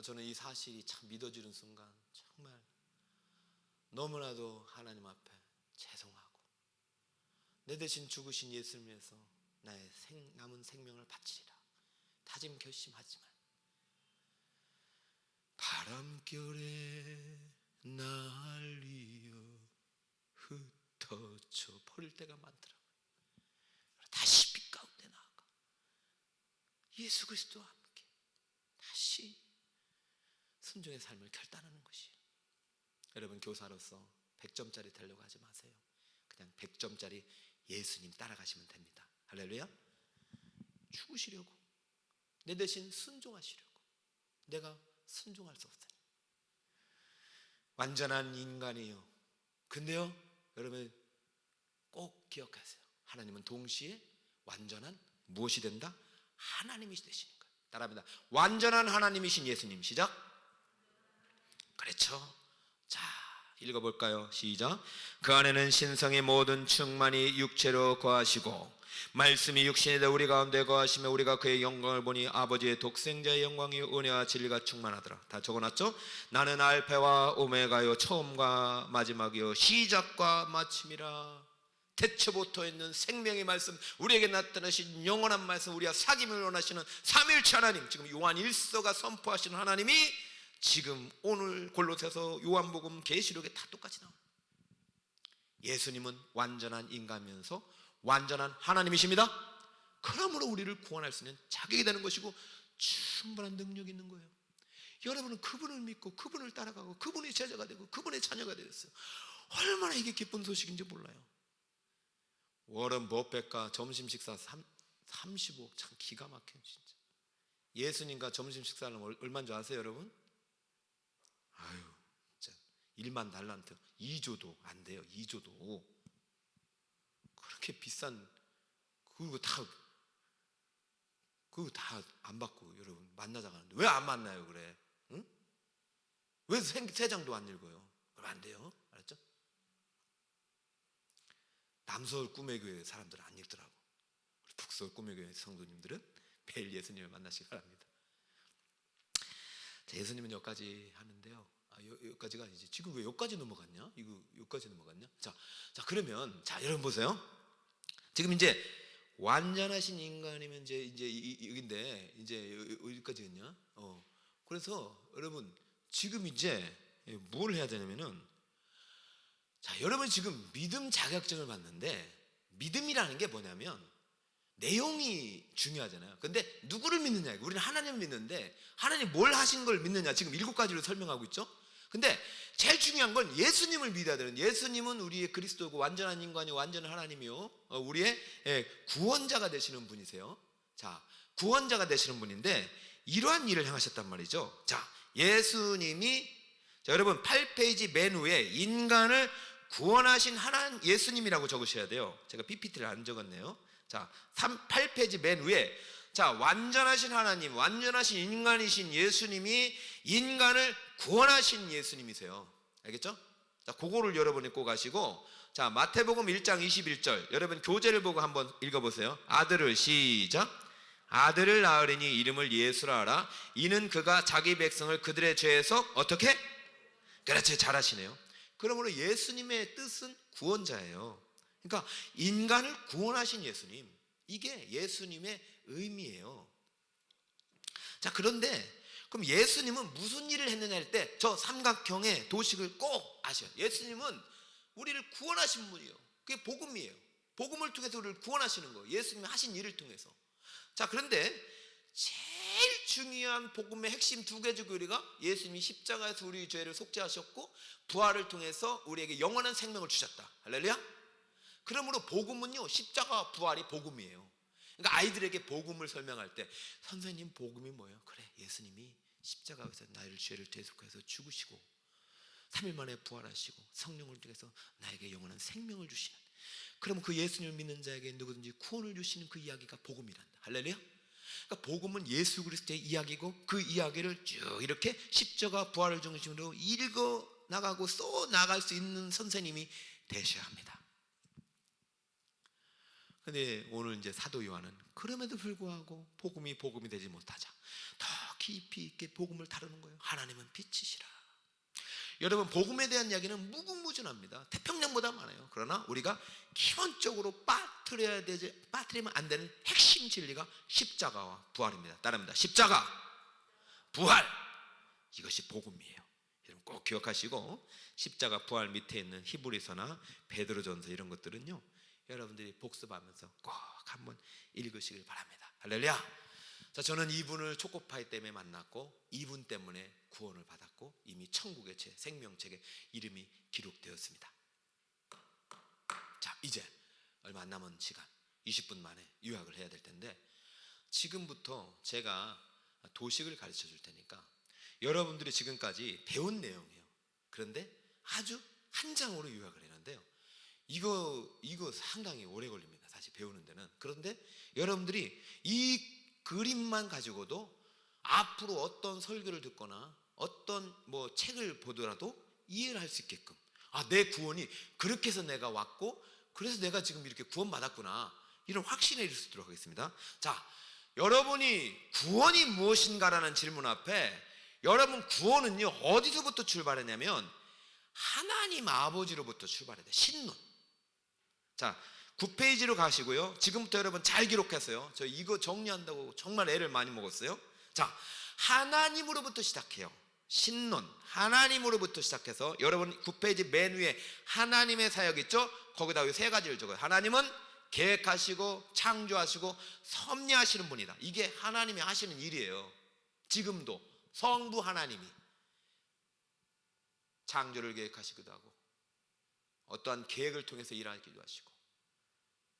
저는 이 사실이 참 믿어지는 순간 정말 너무나도 하나님 앞에 죄송하고, 내 대신 죽으신 예수를 위해서 나의 남은 생명을 바치리라 다짐 결심하지만, 바람결에 날리어 흩어져 버릴 때가 많더라고요. 다시 빛 가운데 나아가 예수 그리스도와 함께 다시 순종의 삶을 결단하는 것이에요. 여러분, 교사로서 100점짜리 되려고 하지 마세요. 그냥 100점짜리 예수님 따라가시면 됩니다. 할렐루야. 죽으시려고, 내 대신 순종하시려고. 내가 순종할 수 없어요. 완전한 인간이에요. 근데요, 여러분 꼭 기억하세요. 하나님은 동시에 완전한 무엇이 된다? 하나님이 되시는 거예요. 따라합니다. 완전한 하나님이신 예수님. 시작. 그렇죠. 자, 읽어볼까요? 시작. 그 안에는 신성의 모든 충만이 육체로 거하시고 말씀이 육신이 되어 우리 가운데 거하시며 우리가 그의 영광을 보니 아버지의 독생자의 영광이 은혜와 진리가 충만하더라. 다 적어놨죠? 나는 알파와 오메가요, 처음과 마지막이요, 시작과 마침이라. 태초부터 있는 생명의 말씀, 우리에게 나타나신 영원한 말씀, 우리와 사귐을 원하시는 삼위일체 하나님, 지금 요한 1서가 선포하시는 하나님이 지금 오늘 골로새서, 요한복음, 계시록에 다 똑같이 나와요. 예수님은 완전한 인간이면서 완전한 하나님이십니다. 그러므로 우리를 구원할 수 있는 자격이 되는 것이고 충분한 능력이 있는 거예요. 여러분은 그분을 믿고 그분을 따라가고 그분의 제자가 되고 그분의 자녀가 되었어요. 얼마나 이게 기쁜 소식인지 몰라요. 워런 버핏과 점심 식사 35억, 참 기가 막혀요 진짜. 예수님과 점심 식사는 얼마인 줄 아세요 여러분? 아유 진짜 1만 달란트, 2조도 안 돼요. 2조도. 그렇게 비싼 그거 다 안 받고 여러분 만나자고 하는데 왜 안 만나요 그래? 응? 왜 세 장도 안 읽어요? 그러면 안 돼요. 알았죠? 남서울 꿈의교회 사람들은 안 읽더라고. 북서울 꿈의교회 성도님들은 매일 예수님을 만나시기 바랍니다. 자, 예수님은 여기까지 하는데요. 여기까지가 아니지. 지금 왜 여기까지 넘어갔냐? 이거 여기까지 넘어갔냐? 자 그러면 자 여러분 보세요. 지금 이제 완전하신 인간이면 이제 여기인데 이제 어디까지였냐? 그래서 여러분 지금 이제 뭘 해야 되냐면은, 자 여러분 지금 믿음 자격증을 받는데, 믿음이라는 게 뭐냐면 내용이 중요하잖아요. 근데 누구를 믿느냐, 우리는 하나님을 믿는데 하나님 뭘 하신 걸 믿느냐, 지금 7가지로 설명하고 있죠. 근데 제일 중요한 건 예수님을 믿어야 되는, 예수님은 우리의 그리스도고 완전한 인간이요 완전한 하나님이요 우리의 구원자가 되시는 분이세요. 자, 구원자가 되시는 분인데 이러한 일을 행하셨단 말이죠. 자, 예수님이, 자 여러분 8페이지 맨 위에 인간을 구원하신 하나님 예수님이라고 적으셔야 돼요. 제가 PPT를 안 적었네요. 자 8페이지 맨 위에, 자 완전하신 하나님, 완전하신 인간이신 예수님이 인간을 구원하신 예수님이세요. 알겠죠? 자 그거를 여러분이 꼭 아시고, 자 마태복음 1장 21절 여러분 교재를 보고 한번 읽어보세요. 아들을, 시작. 아들을 낳으리니 이름을 예수라 하라. 이는 그가 자기 백성을 그들의 죄에서 어떻게? 그렇지, 잘하시네요. 그러므로 예수님의 뜻은 구원자예요. 그러니까 인간을 구원하신 예수님, 이게 예수님의 의미예요. 자 그런데 그럼 예수님은 무슨 일을 했느냐 할 때 저 삼각형의 도식을 꼭 아셔요. 예수님은 우리를 구원하신 분이에요. 그게 복음이에요. 복음을 통해서 우리를 구원하시는 거예요. 예수님이 하신 일을 통해서. 자 그런데 제일 중요한 복음의 핵심 2가지 교리가, 예수님이 십자가에서 우리 죄를 속죄하셨고 부활을 통해서 우리에게 영원한 생명을 주셨다. 할렐루야. 그러므로 복음은요, 십자가 부활이 복음이에요. 그러니까 아이들에게 복음을 설명할 때 선생님 복음이 뭐예요? 그래, 예수님이 십자가에서 나의 죄를 대속해서 죽으시고 3일 만에 부활하시고 성령을 통해서 나에게 영원한 생명을 주시는, 그럼 그 예수님을 믿는 자에게 누구든지 구원을 주시는 그 이야기가 복음이란다. 할렐루야. 그러니까 복음은 예수 그리스도의 이야기고, 그 이야기를 쭉 이렇게 십자가 부활을 중심으로 읽어 나가고 써 나갈 수 있는 선생님이 되셔야 합니다. 근데 오늘 이제 사도 요한은 그럼에도 불구하고 복음이 되지 못하자 더 깊이 있게 복음을 다루는 거예요. 하나님은 빛이시라. 여러분, 복음에 대한 이야기는 무궁무진합니다. 태평양보다 많아요. 그러나 우리가 기본적으로 빠뜨리면 안 되는 핵심 진리가 십자가와 부활입니다. 따릅니다. 십자가, 부활, 이것이 복음이에요. 여러분 꼭 기억하시고, 십자가 부활 밑에 있는 히브리서나 베드로전서 이런 것들은요, 여러분들이 복습하면서 꼭 한번 읽으시길 바랍니다. 할렐루야. 자, 저는 이분을 초코파이 때문에 만났고, 이분 때문에 구원을 받았고, 이미 천국의 생명책에 이름이 기록되었습니다. 자, 이제 얼마 안 남은 시간, 20분 만에 유학을 해야 될 텐데, 지금부터 제가 도식을 가르쳐 줄 테니까 여러분들이 지금까지 배운 내용이에요. 그런데 아주 한 장으로 요약을 했는데요, 이거 상당히 오래 걸립니다, 사실 배우는 데는. 그런데 여러분들이 이 그림만 가지고도 앞으로 어떤 설교를 듣거나 어떤 책을 보더라도 이해를 할 수 있게끔, 내 구원이 그렇게 해서 내가 왔고, 그래서 내가 지금 이렇게 구원받았구나, 이런 확신을 이룰 수 있도록 하겠습니다. 자, 여러분이 구원이 무엇인가라는 질문 앞에, 여러분 구원은요 어디서부터 출발했냐면 하나님 아버지로부터 출발해야 돼. 신론. 자, 9페이지로 가시고요. 지금부터 여러분 잘 기록했어요. 저 이거 정리한다고 정말 애를 많이 먹었어요. 자, 하나님으로부터 시작해요. 신론, 하나님으로부터 시작해서, 여러분 9페이지 맨 위에 하나님의 사역 있죠? 거기다 세 가지를 적어요. 하나님은 계획하시고 창조하시고 섭리하시는 분이다. 이게 하나님이 하시는 일이에요. 지금도 성부 하나님이 창조를 계획하시기도 하고, 어떠한 계획을 통해서 일하기도 하시고,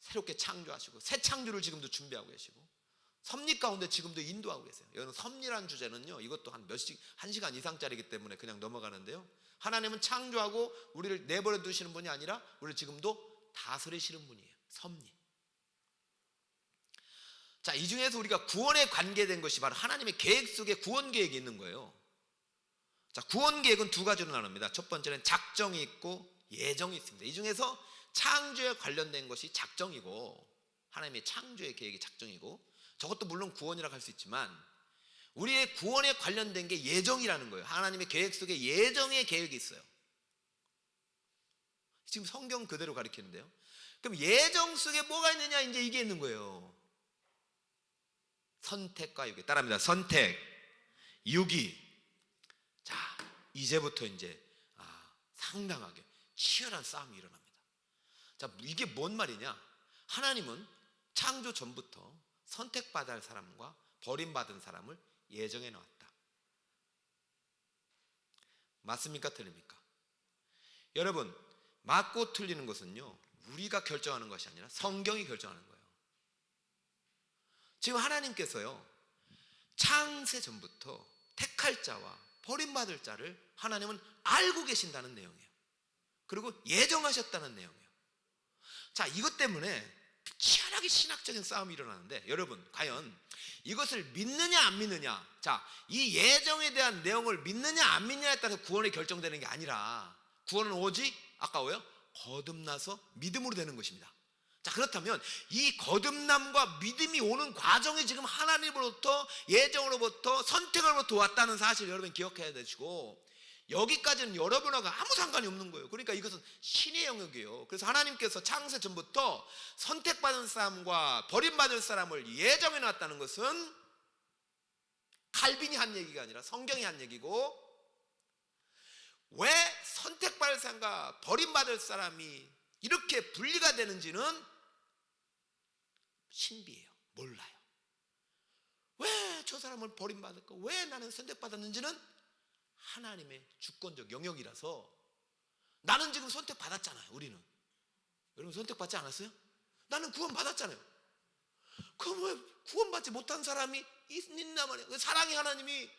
새롭게 창조하시고, 새 창조를 지금도 준비하고 계시고, 섭리 가운데 지금도 인도하고 계세요. 여러분, 섭리라는 주제는요, 이것도 한 시간 이상짜리이기 때문에 그냥 넘어가는데요, 하나님은 창조하고 우리를 내버려 두시는 분이 아니라 우리를 지금도 다스리시는 분이에요. 섭리. 자, 이 중에서 우리가 구원에 관계된 것이 바로 하나님의 계획 속에 구원 계획이 있는 거예요. 자, 구원 계획은 두 가지로 나눕니다. 첫 번째는 작정이 있고 예정이 있습니다. 이 중에서 창조에 관련된 것이 작정이고, 하나님의 창조의 계획이 작정이고, 저것도 물론 구원이라고 할 수 있지만 우리의 구원에 관련된 게 예정이라는 거예요. 하나님의 계획 속에 예정의 계획이 있어요. 지금 성경 그대로 가리키는데요, 그럼 예정 속에 뭐가 있느냐, 이제 이게 있는 거예요. 선택과 유기. 따라합니다. 선택, 유기. 자, 이제부터 이제 상당하게 치열한 싸움이 일어납니다. 자, 이게 뭔 말이냐? 하나님은 창조 전부터 선택받아야 할 사람과 버림받은 사람을 예정해 놓았다. 맞습니까? 틀립니까? 여러분, 맞고 틀리는 것은요, 우리가 결정하는 것이 아니라 성경이 결정하는 거예요. 지금 하나님께서요, 창세 전부터 택할 자와 버림받을 자를 하나님은 알고 계신다는 내용이에요. 그리고 예정하셨다는 내용이에요. 자, 이것 때문에 치열하게 신학적인 싸움이 일어나는데, 여러분 과연 이것을 믿느냐 안 믿느냐, 자, 이 예정에 대한 내용을 믿느냐 안 믿느냐에 따라서 구원이 결정되는 게 아니라, 구원은 오직 아까워요, 거듭나서 믿음으로 되는 것입니다. 자, 그렇다면 이 거듭남과 믿음이 오는 과정이 지금 하나님으로부터, 예정으로부터, 선택으로부터 왔다는 사실 여러분 기억해야 되시고, 여기까지는 여러분하고 아무 상관이 없는 거예요. 그러니까 이것은 신의 영역이에요. 그래서 하나님께서 창세 전부터 선택받은 사람과 버림받을 사람을 예정해 놨다는 것은 칼빈이 한 얘기가 아니라 성경이 한 얘기고, 왜 선택받을 사람과 버림받을 사람이 이렇게 분리가 되는지는 신비해요. 몰라요. 왜 저 사람을 버림받을까, 왜 나는 선택받았는지는 하나님의 주권적 영역이라서. 나는 지금 선택받았잖아요. 우리는, 여러분 선택받지 않았어요? 나는 구원받았잖아요. 그럼 왜 구원받지 못한 사람이 있나 말이에요. 사랑의 하나님이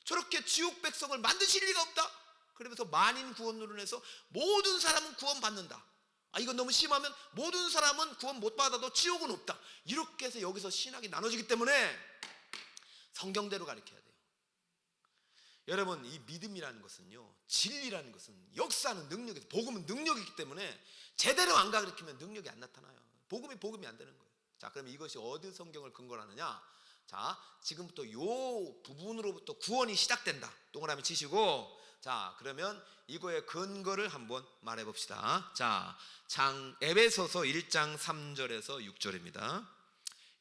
저렇게 지옥 백성을 만드실 리가 없다. 그러면서 만인 구원론을 해서 모든 사람은 구원받는다. 이건 너무 심하면 모든 사람은 구원 못 받아도 지옥은 없다. 이렇게 해서 여기서 신학이 나눠지기 때문에 성경대로 가르쳐야 돼요. 여러분, 이 믿음이라는 것은요, 진리라는 것은 역사는 능력이, 복음은 능력이기 때문에 제대로 안 가르치면 능력이 안 나타나요. 복음이 안 되는 거예요. 자, 그럼 이것이 어디 성경을 근거로 하느냐? 자, 지금부터 요 부분으로부터 구원이 시작된다. 동그라미 치시고, 자, 그러면 이거의 근거를 한번 말해 봅시다. 자, 에베소서 1장 3절에서 6절입니다.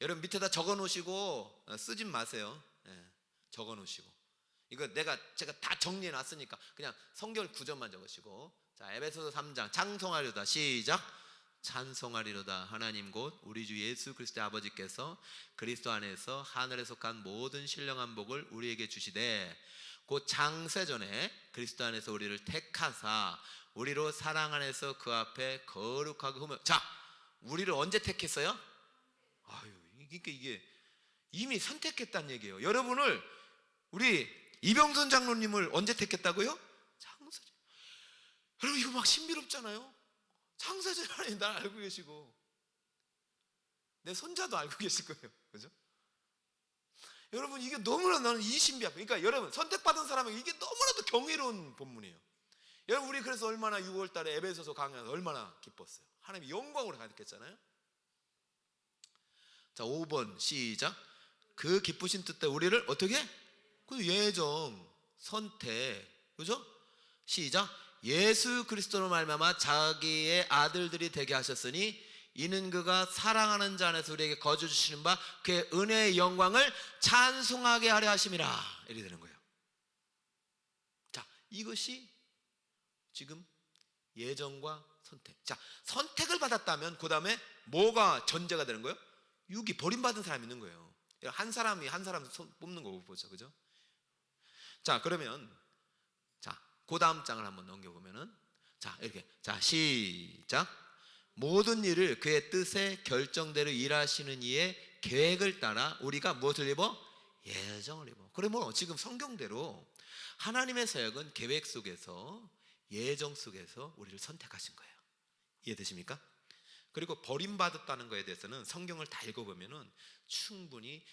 여러분 밑에다 적어 놓으시고 쓰진 마세요. 적어 놓으시고. 이거 제가 다 정리해 놨으니까 그냥 성경 구절만 적으시고. 자, 에베소서 3장 찬송하리로다. 시작. 찬송하리로다. 하나님 곧 우리 주 예수 그리스도의 아버지께서 그리스도 안에서 하늘에 속한 모든 신령한 복을 우리에게 주시되 곧 장세전에 그리스도 안에서 우리를 택하사 우리로 사랑 안에서 그 앞에 거룩하고 흠없. 자, 우리를 언제 택했어요? 이게 이미 선택했다는 얘기예요. 여러분을, 우리 이병선 장로님을 언제 택했다고요? 장세전. 여러분 이거 막 신비롭잖아요. 장세전에 하나님 날 알고 계시고 내 손자도 알고 계실 거예요. 그죠? 여러분 이게 너무나 나는 이 신비함. 그러니까 여러분 선택받은 사람에게 이게 너무나도 경이로운 본문이에요. 여러분 우리 그래서 얼마나 6월 달에 에베소서 강의하면서 얼마나 기뻤어요. 하나님의 영광으로 가득했잖아요. 자, 5번 시작. 그 기쁘신 뜻대 우리를 어떻게? 그 예정, 선택, 그죠? 시작. 예수 그리스도로 말미암아 자기의 아들들이 되게 하셨으니 이는 그가 사랑하는 자 안에서 우리에게 거저 주시는 바 그의 은혜의 영광을 찬송하게 하려 하심이라. 이렇게 되는 거예요. 자, 이것이 지금 예정과 선택. 자, 선택을 받았다면 그 다음에 뭐가 전제가 되는 거예요? 육이 버림받은 사람이 있는 거예요. 한 사람이 한 사람 뽑는 거 보죠, 그죠? 자, 그러면 자, 그 다음 장을 한번 넘겨보면은 자, 이렇게. 자, 시작. 모든 일을 그의 뜻에 결정대로 일하시는 이의 계획을 따라 우리가 무엇을 입어? 예정을 입어. 그러면 지금 성경대로 하나님의 사역은 계획 속에서, 예정 속에서 우리를 선택하신 거예요. 이해되십니까? 그리고 버림받았다는 거에 대해서는 성경을 다 읽어보면은 충분히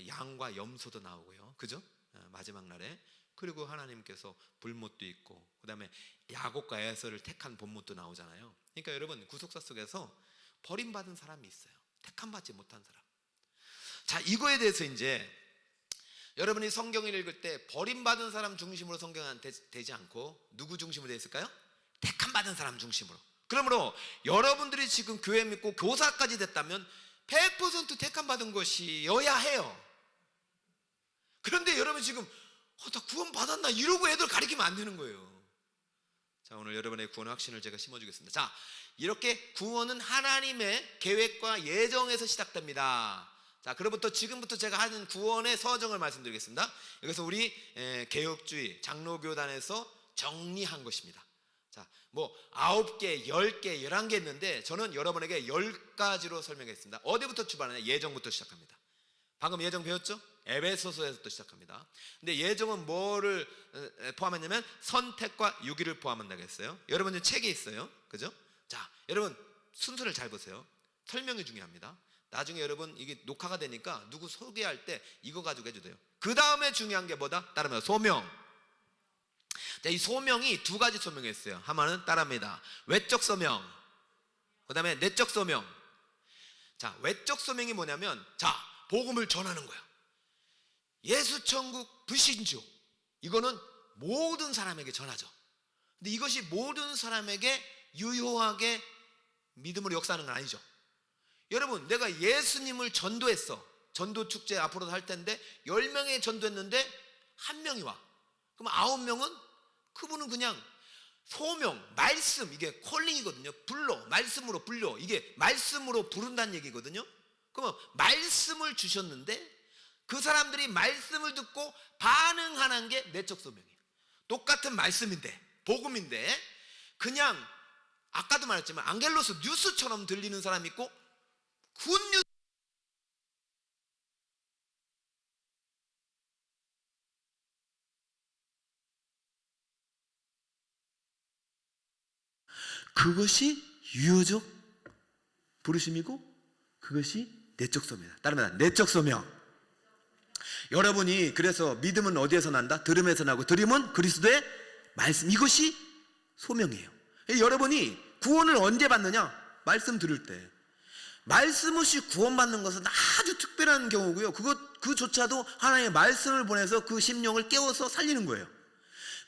양과 염소도 나오고요, 그죠? 마지막 날에. 그리고 하나님께서 불못도 있고 그 다음에 야곱과 에서를 택한 본못도 나오잖아요. 그러니까 여러분 구속사 속에서 버림받은 사람이 있어요. 택함받지 못한 사람. 자, 이거에 대해서 이제 여러분이 성경을 읽을 때 버림받은 사람 중심으로 성경은 되지 않고 누구 중심으로 되어 있을까요? 택함받은 사람 중심으로. 그러므로 여러분들이 지금 교회 믿고 교사까지 됐다면 100% 택함받은 것이어야 해요. 그런데 여러분 지금 나 구원 받았나 이러고 애들 가리키면 안 되는 거예요. 자, 오늘 여러분의 구원의 확신을 제가 심어주겠습니다. 자, 이렇게 구원은 하나님의 계획과 예정에서 시작됩니다. 자, 그로부터 지금부터 제가 하는 구원의 서정을 말씀드리겠습니다. 여기서 우리 개혁주의 장로교단에서 정리한 것입니다. 자, 뭐 9개, 10개, 11개 있는데 저는 여러분에게 10가지로 설명했습니다. 어디부터 출발하냐? 예정부터 시작합니다. 방금 예정 배웠죠? 에베소서에서 또 시작합니다. 근데 예정은 뭐를 포함했냐면 선택과 유기를 포함한다고 했어요. 여러분 책에 있어요, 그죠? 자, 여러분 순서를 잘 보세요. 설명이 중요합니다. 나중에 여러분 이게 녹화가 되니까 누구 소개할 때 이거 가지고 해도 돼요. 그 다음에 중요한 게 뭐다? 따르면 소명. 자, 이 소명이 두 가지 소명이 있어요. 하나는 따릅니다. 외적 소명, 그 다음에 내적 소명. 자, 외적 소명이 뭐냐면 자, 복음을 전하는 거야. 예수 천국 불신주, 이거는 모든 사람에게 전하죠. 근데 이것이 모든 사람에게 유효하게 믿음으로 역사하는 건 아니죠. 여러분, 내가 예수님을 전도했어. 전도 축제 앞으로도 할 텐데 10명에 전도했는데 1명이 와. 그럼 9명은 그분은 그냥 소명, 말씀, 이게 콜링이거든요. 불러, 말씀으로 불려. 이게 말씀으로 부른다는 얘기거든요. 그러면 말씀을 주셨는데 그 사람들이 말씀을 듣고 반응하는 게 내적 소명이에요. 똑같은 말씀인데, 복음인데 그냥 아까도 말했지만 안겔로스 뉴스처럼 들리는 사람이 있고 굿뉴스, 그것이 유효적 부르심이고 그것이 내적 소명이다. 다른 말 내적 소명. 여러분이 그래서 믿음은 어디에서 난다? 들음에서 나고 들음은 그리스도의 말씀. 이것이 소명이에요. 여러분이 구원을 언제 받느냐? 말씀 들을 때. 말씀 없이 구원받는 것은 아주 특별한 경우고요. 그조차도 하나님의 말씀을 보내서 그 심령을 깨워서 살리는 거예요.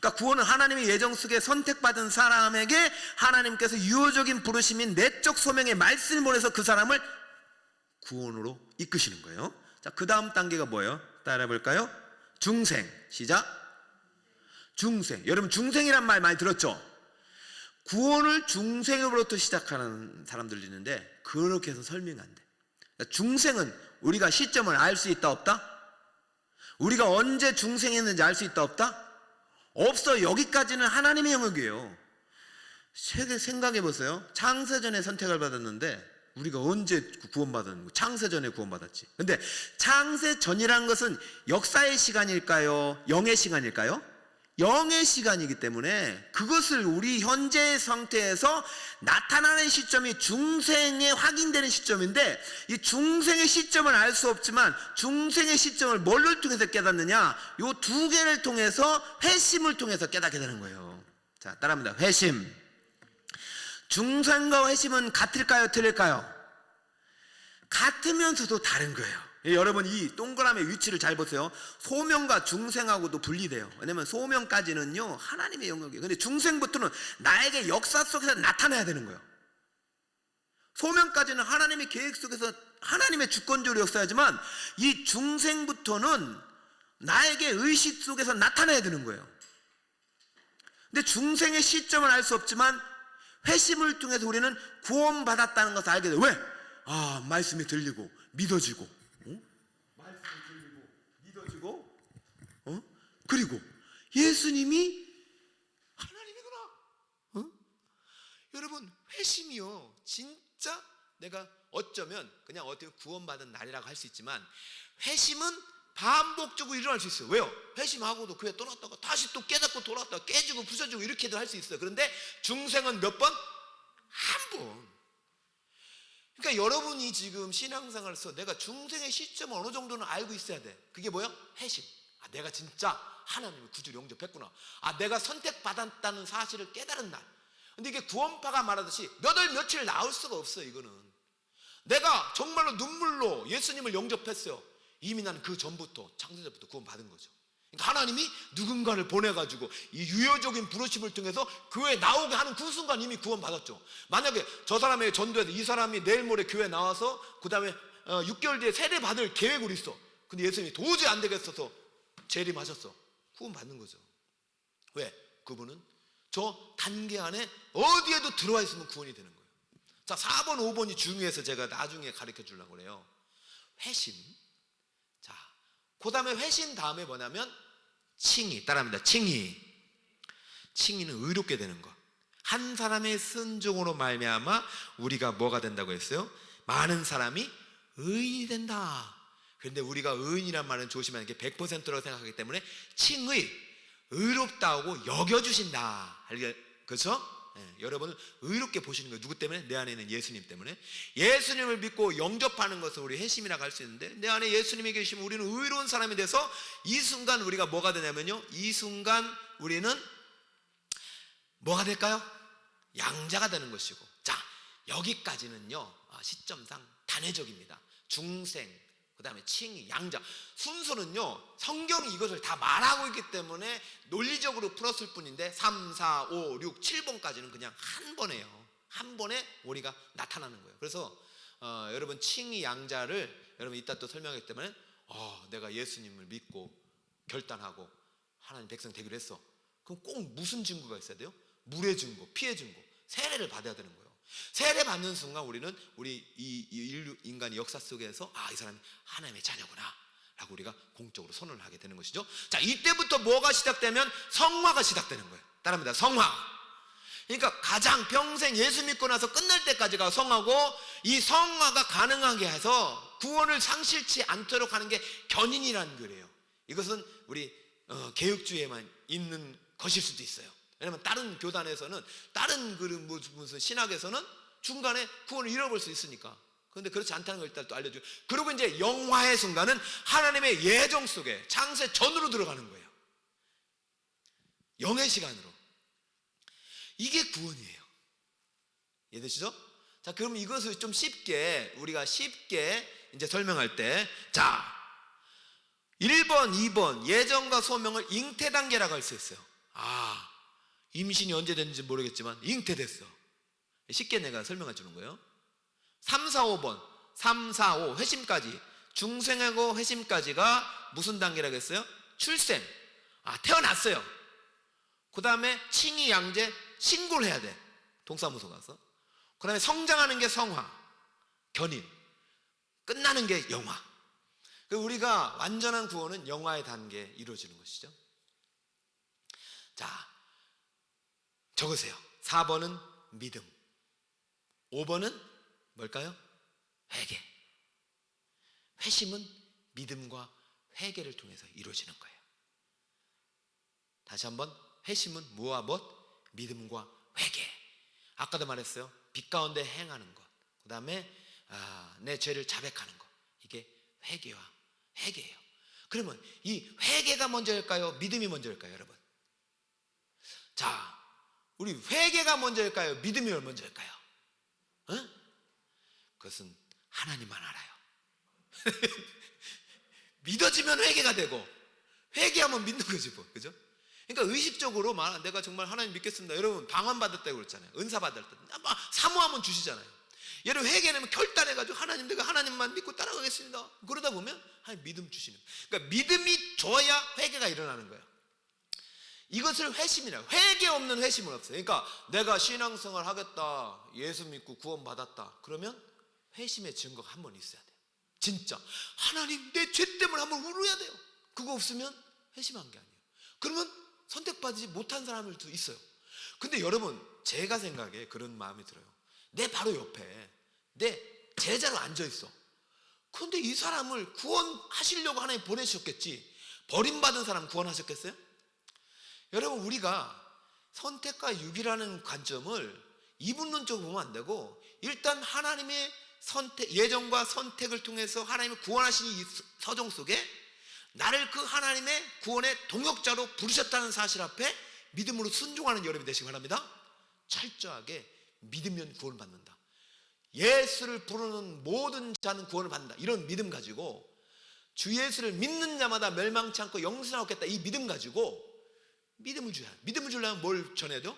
그러니까 구원은 하나님의 예정 속에 선택받은 사람에게 하나님께서 유효적인 부르심인 내적 소명의 말씀을 보내서 그 사람을 구원으로 이끄시는 거예요. 자, 그 다음 단계가 뭐예요? 따라해 볼까요? 중생. 시작. 중생. 여러분 중생이란 말 많이 들었죠? 구원을 중생으로부터 시작하는 사람들 있는데 그렇게 해서 설명이 안 돼. 그러니까 중생은 우리가 시점을 알 수 있다 없다? 우리가 언제 중생했는지 알 수 있다 없다? 없어. 여기까지는 하나님의 영역이에요. 생각해 보세요. 창세전에 선택을 받았는데 우리가 언제 구원받았는 거? 창세전에 구원받았지. 근데 창세전이라는 것은 역사의 시간일까요? 영의 시간일까요? 영의 시간이기 때문에 그것을 우리 현재의 상태에서 나타나는 시점이 중생에 확인되는 시점인데 이 중생의 시점을 알 수 없지만 중생의 시점을 뭘로 통해서 깨닫느냐? 요 두 개를 통해서 회심을 통해서 깨닫게 되는 거예요. 자, 따라합니다. 회심. 중생과 회심은 같을까요? 틀릴까요? 같으면서도 다른 거예요. 여러분 이 동그라미 위치를 잘 보세요. 소명과 중생하고도 분리돼요. 왜냐면 소명까지는요 하나님의 영역이에요. 근데 중생부터는 나에게 역사 속에서 나타나야 되는 거예요. 소명까지는 하나님의 계획 속에서 하나님의 주권적으로 역사하지만 이 중생부터는 나에게 의식 속에서 나타나야 되는 거예요. 근데 중생의 시점을 알 수 없지만 회심을 통해서 우리는 구원받았다는 것을 알게 돼요. 왜? 아, 말씀이 들리고 믿어지고 말씀이 들리고 믿어지고 그리고 예수님이 하나님이구나. 여러분 회심이요 진짜 내가 어쩌면 그냥 어떻게 구원받은 날이라고 할 수 있지만 회심은 반복적으로 일어날 수 있어요. 왜요? 회심하고도 교회 떠났다가 다시 또 깨닫고 돌아왔다가 깨지고 부서지고 이렇게도 할 수 있어요. 그런데 중생은 몇 번? 한 번. 그러니까 여러분이 지금 신앙생활에서 내가 중생의 시점을 어느 정도는 알고 있어야 돼. 그게 뭐야? 회심. 아, 내가 진짜 하나님을 구주로 영접했구나. 아, 내가 선택받았다는 사실을 깨달은 날. 근데 이게 구원파가 말하듯이 몇 월 며칠 나올 수가 없어요. 이거는 내가 정말로 눈물로 예수님을 영접했어요. 이미 나는 그 전부터 창세전부터 구원받은 거죠. 그러니까 하나님이 누군가를 보내가지고 이 유효적인 부르심을 통해서 교회에 나오게 하는 그 순간 이미 구원받았죠. 만약에 저 사람에게 전도해서 이 사람이 내일 모레 교회에 나와서 그 다음에 6개월 뒤에 세례 받을 계획으로 있어. 근데 예수님이 도저히 안 되겠어서 재림하셨어. 구원받는 거죠. 왜? 그분은 저 단계 안에 어디에도 들어와 있으면 구원이 되는 거예요. 자, 4번 5번이 중요해서 제가 나중에 가르쳐 주려고 그래요. 회심. 자, 그 다음에 회심 다음에 뭐냐면 칭의. 따라합니다. 칭의. 칭의는 의롭게 되는 것. 한 사람의 순종으로 말미암아 우리가 뭐가 된다고 했어요? 많은 사람이 의인이 된다. 그런데 우리가 의인이란 말은 조심하는 게 100%라고 생각하기 때문에 칭의, 의롭다고 여겨주신다. 그렇죠? 네, 여러분을 의롭게 보시는 거예요. 누구 때문에? 내 안에 있는 예수님 때문에. 예수님을 믿고 영접하는 것을 우리 회심이라고 할 수 있는데 내 안에 예수님이 계시면 우리는 의로운 사람이 돼서 이 순간 우리가 뭐가 되냐면요, 이 순간 우리는 뭐가 될까요? 양자가 되는 것이고. 자, 여기까지는요 시점상 단회적입니다. 중생, 그 다음에 칭의, 양자. 순서는요 성경이 이것을 다 말하고 있기 때문에 논리적으로 풀었을 뿐인데 3, 4, 5, 6, 7번까지는 그냥 한 번에요. 한 번에 우리가 나타나는 거예요. 그래서 여러분 칭의, 양자를 여러분 이따 또 설명하기 때문에 내가 예수님을 믿고 결단하고 하나님 백성 되기로 했어. 그럼 꼭 무슨 증거가 있어야 돼요? 물의 증거, 피의 증거, 세례를 받아야 되는 거예요. 세례 받는 순간 우리는 우리 이 인류 인간의 역사 속에서 이 사람이 하나님의 자녀구나 라고 우리가 공적으로 선언을 하게 되는 것이죠. 자, 이때부터 뭐가 시작되면 성화가 시작되는 거예요. 따라합니다. 성화. 그러니까 가장 평생 예수 믿고 나서 끝날 때까지가 성화고, 이 성화가 가능하게 해서 구원을 상실치 않도록 하는 게 견인이라는 거예요. 이것은 우리 개혁주의에만 있는 것일 수도 있어요. 왜냐면 다른 교단에서는, 다른 무슨 신학에서는 중간에 구원을 잃어버릴 수 있으니까. 그런데 그렇지 않다는 걸 일단 또 알려줘요. 그리고 이제 영화의 순간은 하나님의 예정 속에 창세 전으로 들어가는 거예요. 영의 시간으로. 이게 구원이에요. 이해되시죠? 자, 그럼 이것을 좀 우리가 쉽게 이제 설명할 때, 자, 1번, 2번 예정과 소명을 잉태 단계라고 할 수 있어요. 임신이 언제 됐는지 모르겠지만 잉태됐어. 쉽게 내가 설명해 주는 거예요. 3, 4, 5번 3, 4, 5 회심까지, 중생하고 회심까지가 무슨 단계라고 했어요? 출생. 태어났어요. 그 다음에 칭의, 양제, 신고를 해야 돼. 동사무소 가서. 그 다음에 성장하는 게 성화, 견인, 끝나는 게 영화. 우리가 완전한 구원은 영화의 단계에 이루어지는 것이죠. 자, 적으세요. 4번은 믿음, 5번은 뭘까요? 회개. 회심은 믿음과 회개를 통해서 이루어지는 거예요. 다시 한번, 회심은 무와 못? 믿음과 회개. 아까도 말했어요. 빛 가운데 행하는 것, 그 다음에 내 죄를 자백하는 것, 이게 회개와 회개예요. 그러면 이 회개가 먼저일까요? 믿음이 먼저일까요, 여러분? 자, 우리 회개가 먼저일까요? 믿음이 먼저일까요? 그것은 하나님만 알아요. 믿어지면 회개가 되고, 회개하면 믿는 거지 뭐, 그죠? 그러니까 의식적으로 내가 정말 하나님 믿겠습니다. 여러분 방언 받았다고 그랬잖아요. 은사 받을 때 사모하면 주시잖아요. 여러분 회개하면 결단해가지고 하나님, 내가 하나님만 믿고 따라가겠습니다. 그러다 보면 하나님 믿음 주시는. 그러니까 믿음이 줘야 회개가 일어나는 거예요. 이것을 회심이라고. 회개 없는 회심은 없어요. 그러니까 내가 신앙생활 하겠다, 예수 믿고 구원 받았다, 그러면 회심의 증거가 한 번 있어야 돼요. 진짜 하나님 내 죄 때문에 한번 울어야 돼요. 그거 없으면 회심한 게 아니에요. 그러면 선택받지 못한 사람들도 있어요. 근데 여러분, 제가 생각에 그런 마음이 들어요. 내 바로 옆에 내 제자로 앉아있어. 그런데 이 사람을 구원하시려고 하나님 보내셨겠지, 버림받은 사람 구원하셨겠어요? 여러분, 우리가 선택과 유기라는 관점을 이분론적으로 보면 안 되고, 일단 하나님의 예정과 선택을 통해서 하나님이 구원하신 이 서정 속에 나를 그 하나님의 구원의 동역자로 부르셨다는 사실 앞에 믿음으로 순종하는 여러분이 되시기 바랍니다. 철저하게 믿으면 구원을 받는다, 예수를 부르는 모든 자는 구원을 받는다, 이런 믿음 가지고, 주 예수를 믿는 자마다 멸망치 않고 영생을 얻겠다, 이 믿음 가지고 믿음을 줘야. 믿음을 주려면 뭘 전해야 돼요?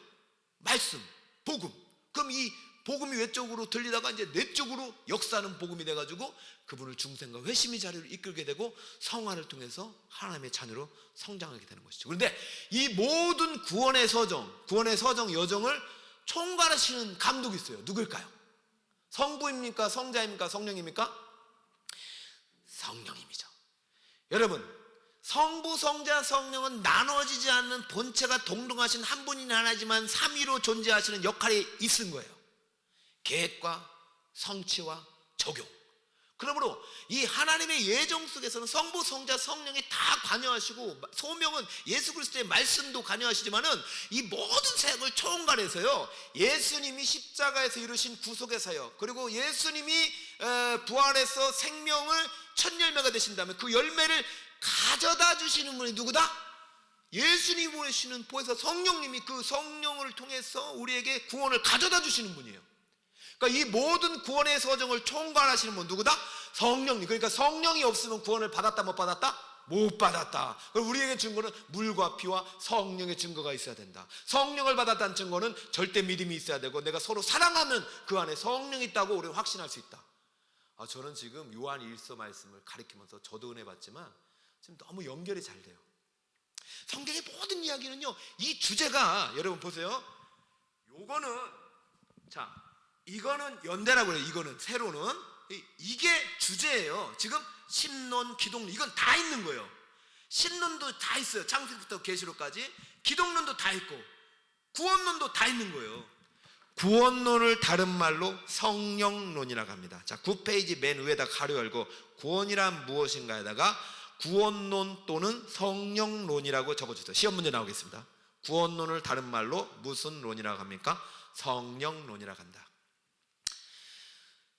말씀, 복음. 그럼 이 복음이 외적으로 들리다가 이제 내적으로 역사하는 복음이 돼가지고 그분을 중생과 회심의 자리로 이끌게 되고 성화를 통해서 하나님의 자녀로 성장하게 되는 것이죠. 그런데 이 모든 구원의 서정 여정을 총괄하시는 감독이 있어요. 누구일까요? 성부입니까? 성자입니까? 성령입니까? 성령님이죠. 여러분, 성부, 성자, 성령은 나눠지지 않는 본체가 동등하신 한 분이 하나지만 삼위로 존재하시는 역할이 있은 거예요. 계획과 성취와 적용. 그러므로 이 하나님의 예정 속에서는 성부, 성자, 성령이 다 관여하시고, 소명은 예수 그리스도의 말씀도 관여하시지만은 이 모든 사역을 총괄해서요, 예수님이 십자가에서 이루신 구속의 사역, 그리고 예수님이 부활해서 생명을 첫 열매가 되신 다음에 그 열매를 가져다 주시는 분이 누구다? 예수님이 보내시는 보혜사 성령님이 그 성령을 통해서 우리에게 구원을 가져다 주시는 분이에요. 그러니까 이 모든 구원의 서정을 총괄하시는 분 누구다? 성령님. 그러니까 성령이 없으면 구원을 받았다 못 받았다? 못 받았다. 그럼 우리에게 증거는 물과 피와 성령의 증거가 있어야 된다. 성령을 받았다는 증거는 절대 믿음이 있어야 되고, 내가 서로 사랑하면 그 안에 성령이 있다고 우리는 확신할 수 있다. 저는 지금 요한 1서 말씀을 가리키면서 저도 은혜 받지만 지금 너무 연결이 잘 돼요. 성경의 모든 이야기는요, 이 주제가, 여러분 보세요. 요거는, 이거는 연대라고 그래요. 이거는 세로는 이게 주제예요. 지금 신론, 기독론, 이건 다 있는 거예요. 신론도 다 있어요. 창세기부터 계시록까지. 기독론도 다 있고 구원론도 다 있는 거예요. 구원론을 다른 말로 성령론이라고 합니다. 자, 9페이지 맨 위에다 가로 열고 구원이란 무엇인가에다가 구원론 또는 성령론이라고 적어주세요. 시험 문제 나오겠습니다. 구원론을 다른 말로 무슨 론이라고 합니까? 성령론이라고 한다.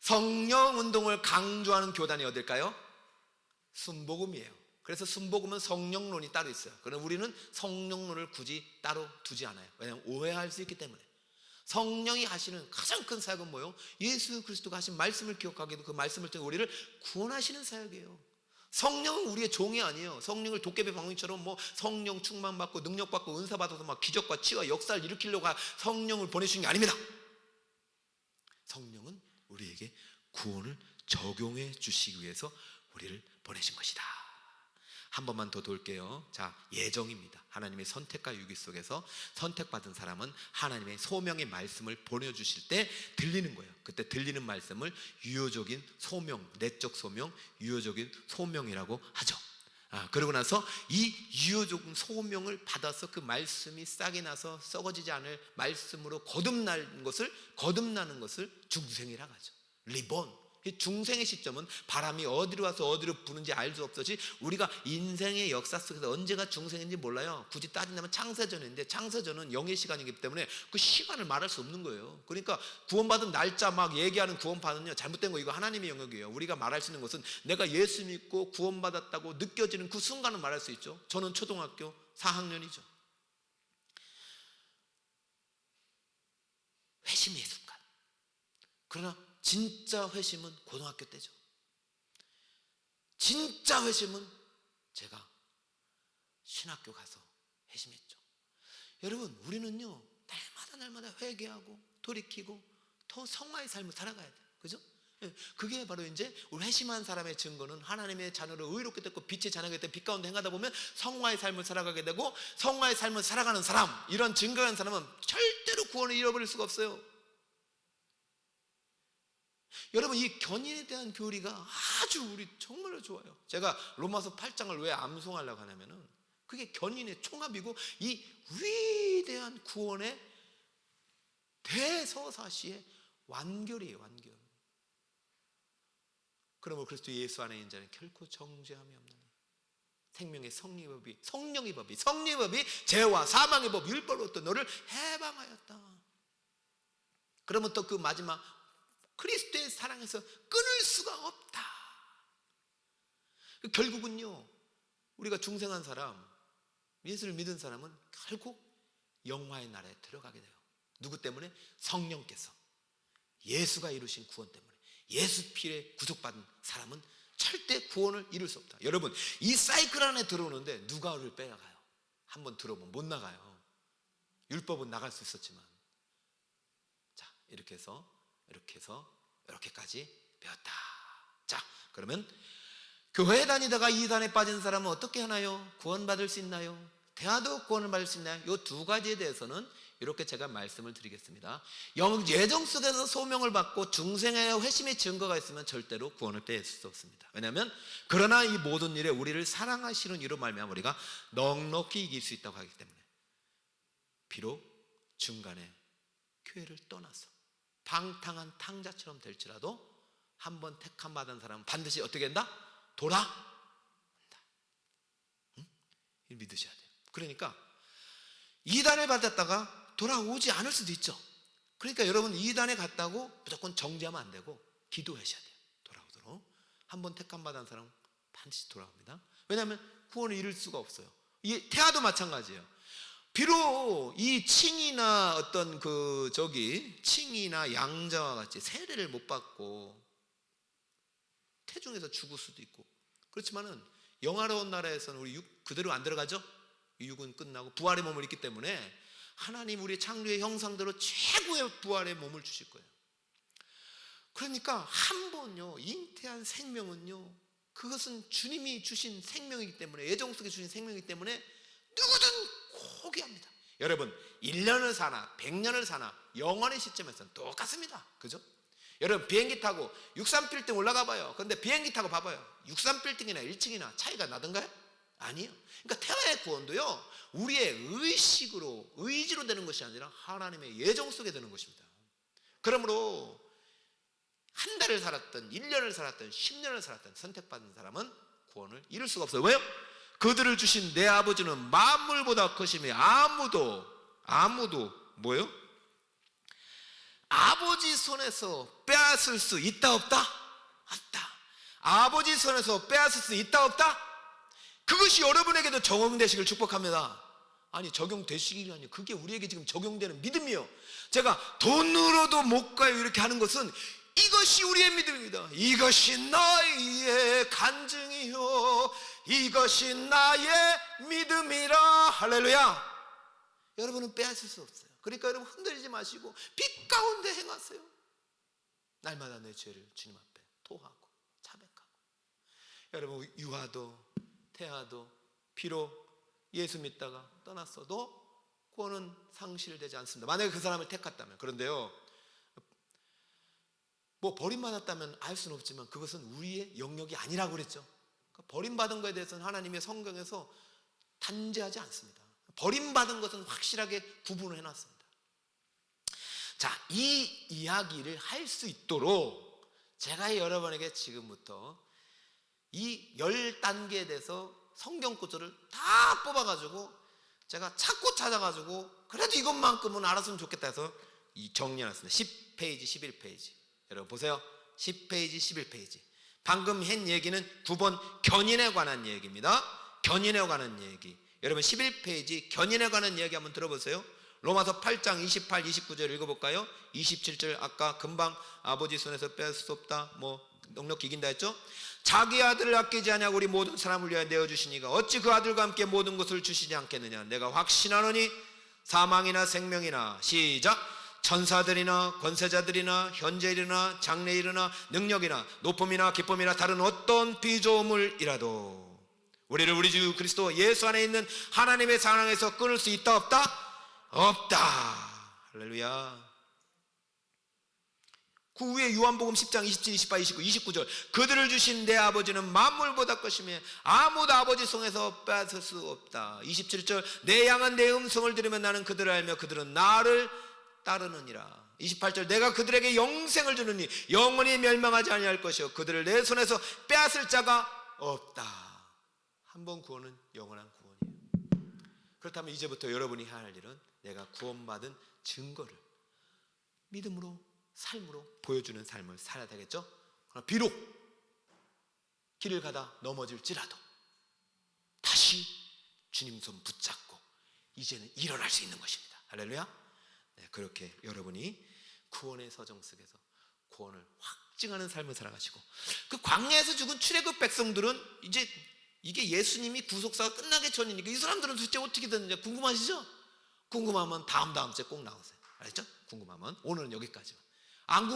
성령 운동을 강조하는 교단이 어딜까요? 순복음이에요. 그래서 순복음은 성령론이 따로 있어요. 그러나 우리는 성령론을 굳이 따로 두지 않아요. 왜냐하면 오해할 수 있기 때문에. 성령이 하시는 가장 큰 사역은 뭐예요? 예수 그리스도가 하신 말씀을 기억하게 되고 그 말씀을 통해 우리를 구원하시는 사역이에요. 성령은 우리의 종이 아니에요. 성령을 도깨비 방울처럼 뭐 성령 충만받고 능력받고 은사받아서 막 기적과 치유와 역사를 일으키려고 성령을 보내주신 게 아닙니다. 성령은 우리에게 구원을 적용해 주시기 위해서 우리를 보내신 것이다. 한 번만 더 돌게요. 자, 예정입니다. 하나님의 선택과 유기 속에서 선택받은 사람은 하나님의 소명의 말씀을 보내주실 때 들리는 거예요. 그때 들리는 말씀을 유효적인 소명, 내적 소명, 유효적인 소명이라고 하죠. 그러고 나서 이 유효적인 소명을 받아서 그 말씀이 싹이 나서 썩어지지 않을 말씀으로 거듭나는 것을 중생이라고 하죠. 리본. 이 중생의 시점은 바람이 어디로 와서 어디로 부는지 알 수 없었지, 우리가 인생의 역사 속에서 언제가 중생인지 몰라요. 굳이 따진다면 창세전인데 창세전은 영의 시간이기 때문에 그 시간을 말할 수 없는 거예요. 그러니까 구원받은 날짜 막 얘기하는 구원받은요, 잘못된 거. 이거 하나님의 영역이에요. 우리가 말할 수 있는 것은 내가 예수 믿고 구원받았다고 느껴지는 그 순간을 말할 수 있죠. 저는 초등학교 4학년이죠. 회심의 순간. 그러나 진짜 회심은 고등학교 때죠. 진짜 회심은 제가 신학교 가서 회심했죠. 여러분, 우리는요 날마다 회개하고 돌이키고 더 성화의 삶을 살아가야 돼요. 그죠? 그게 바로 이제 우리 회심한 사람의 증거는 하나님의 자녀를 의롭게 됐고 빛의 자녀가 됐고 빛 가운데 행하다 보면 성화의 삶을 살아가게 되고, 성화의 삶을 살아가는 사람, 이런 증거한 사람은 절대로 구원을 잃어버릴 수가 없어요. 여러분, 이 견인에 대한 교리가 아주 우리 정말로 좋아요. 제가 로마서 8장을 왜 암송하려고 하냐면은 그게 견인의 총합이고 이 위대한 구원의 대서사시의 완결이에요. 완결. 그러므로 그리스도 예수 안에 있는 자는 결코 정죄함이 없느니 생명의 성령의 법이 죄와 사망의 법 율법으로부터 너를 해방하였다. 그러면 또 그 마지막 그리스도의 사랑에서 끊을 수가 없다. 결국은요, 우리가 중생한 사람, 예수를 믿은 사람은 결국 영화의 나라에 들어가게 돼요. 누구 때문에? 성령께서, 예수가 이루신 구원 때문에. 예수 피에 구속받은 사람은 절대 구원을 이룰 수 없다. 여러분, 이 사이클 안에 들어오는데 누가 우리를 빼나가요? 한번 들어보면 못 나가요. 율법은 나갈 수 있었지만. 자, 이렇게까지 배웠다. 자, 그러면 교회 다니다가 이단에 빠진 사람은 어떻게 하나요? 구원받을 수 있나요? 대화도 구원을 받을 수 있나요? 이 두 가지에 대해서는 이렇게 제가 말씀을 드리겠습니다. 예정 속에서 소명을 받고 중생의 회심의 증거가 있으면 절대로 구원을 뺄 수 없습니다. 왜냐하면 그러나 이 모든 일에 우리를 사랑하시는 이로 말미암아 우리가 넉넉히 이길 수 있다고 하기 때문에, 비록 중간에 교회를 떠나서 방탕한 탕자처럼 될지라도 한번 택함 받은 사람은 반드시 어떻게 한다? 돌아온다. 응? 믿으셔야 돼요. 그러니까 이단을 받았다가 돌아오지 않을 수도 있죠. 그러니까 여러분, 이단에 갔다고 무조건 정죄하면 안 되고 기도하셔야 돼요. 돌아오도록. 한번 택함 받은 사람은 반드시 돌아옵니다. 왜냐하면 구원을 잃을 수가 없어요. 이 태아도 마찬가지예요. 비록 이 칭이나 칭이나 양자와 같이 세례를 못 받고 태중에서 죽을 수도 있고, 그렇지만은 영화로운 나라에서는 우리 육 그대로 안 들어가죠. 육은 끝나고 부활의 몸을 입기 때문에 하나님 우리의 창조의 형상대로 최고의 부활의 몸을 주실 거예요. 그러니까 한 번요 잉태한 생명은요, 그것은 주님이 주신 생명이기 때문에, 예정 속에 주신 생명이기 때문에 누구든 포기합니다. 여러분, 1년을 사나 100년을 사나 영원의 시점에서는 똑같습니다. 그죠? 여러분, 비행기 타고 63빌딩 올라가 봐요. 그런데 비행기 타고 봐봐요. 63빌딩이나 1층이나 차이가 나던가요? 아니에요. 그러니까 태아의 구원도요, 우리의 의지로 되는 것이 아니라 하나님의 예정 속에 되는 것입니다. 그러므로 한 달을 살았든 1년을 살았든 10년을 살았든 선택받은 사람은 구원을 이룰 수가 없어요. 왜요? 그들을 주신 내 아버지는 만물보다 크심에 아무도 뭐예요? 아버지 손에서 빼앗을 수 있다 없다? 없다. 아버지 손에서 빼앗을 수 있다 없다? 그것이 여러분에게도 적용되시길 축복합니다. 아니, 적용되시기라니, 그게 우리에게 지금 적용되는 믿음이요. 제가 돈으로도 못 가요 이렇게 하는 것은 이것이 우리의 믿음입니다. 이것이 나의 간증이요, 이것이 나의 믿음이라. 할렐루야. 여러분은 빼앗을 수 없어요. 그러니까 여러분 흔들리지 마시고 빛 가운데 행하세요. 날마다 내 죄를 주님 앞에 토하고 자백하고. 여러분, 유아도 태아도 비록 예수 믿다가 떠났어도 구원은 상실되지 않습니다. 만약에 그 사람을 택했다면. 그런데요, 뭐 버림받았다면 알 수는 없지만 그것은 우리의 영역이 아니라고 그랬죠. 그러니까 버림받은 것에 대해서는 하나님의 성경에서 단죄하지 않습니다. 버림받은 것은 확실하게 구분을 해놨습니다. 자, 이 이야기를 할 수 있도록 제가 여러분에게 지금부터 이 10단계에 대해서 성경 구절을 다 뽑아가지고 제가 찾고 찾아가지고 그래도 이것만큼은 알았으면 좋겠다 해서 이 정리해놨습니다. 10페이지, 11페이지. 여러분 보세요. 10페이지, 11페이지. 방금 한 얘기는 9번 견인에 관한 얘기입니다. 견인에 관한 얘기. 여러분 11페이지 견인에 관한 얘기 한번 들어보세요. 로마서 8장 28, 29절 읽어볼까요? 27절 아까 금방 아버지 손에서 빼앗을 수 없다, 뭐 넉넉히 이긴다 했죠? 자기 아들을 아끼지 아니하고 우리 모든 사람을 위하여 내어주시니가 어찌 그 아들과 함께 모든 것을 주시지 않겠느냐. 내가 확신하노니 사망이나 생명이나, 시작, 천사들이나 권세자들이나 현재일이나 장래일이나 능력이나 높음이나 기쁨이나 다른 어떤 비조물이라도 우리를 우리 주 그리스도 예수 안에 있는 하나님의 사랑에서 끊을 수 있다 없다? 없다. 할렐루야. 그 후에 요한복음 10장 27, 28, 29, 29절 그들을 주신 내 아버지는 만물보다 것이며 아무도 아버지 손에서 빼앗을 수 없다. 27절 내 양은 내 음성을 들으면 나는 그들을 알며 그들은 나를 따르느니라. 28절 내가 그들에게 영생을 주느니 영원히 멸망하지 아니할 것이요 그들을 내 손에서 빼앗을 자가 없다. 한 번 구원은 영원한 구원이에요. 그렇다면 이제부터 여러분이 해야 할 일은 내가 구원받은 증거를 믿음으로 삶으로 보여주는 삶을 살아야 되겠죠? 그러나 비록 길을 가다 넘어질지라도 다시 주님 손 붙잡고 이제는 일어날 수 있는 것입니다. 할렐루야. 네, 그렇게 여러분이 구원의 서정 속에서 구원을 확증하는 삶을 살아가시고 그 광야에서 죽은 출애굽 백성들은 이제 이게 예수님이 구속사가 끝나기 전이니까 이 사람들은 도대체 어떻게 됐는지 궁금하시죠? 궁금하면 다음 주에 꼭 나오세요. 알겠죠? 궁금하면 오늘은 여기까지만. 안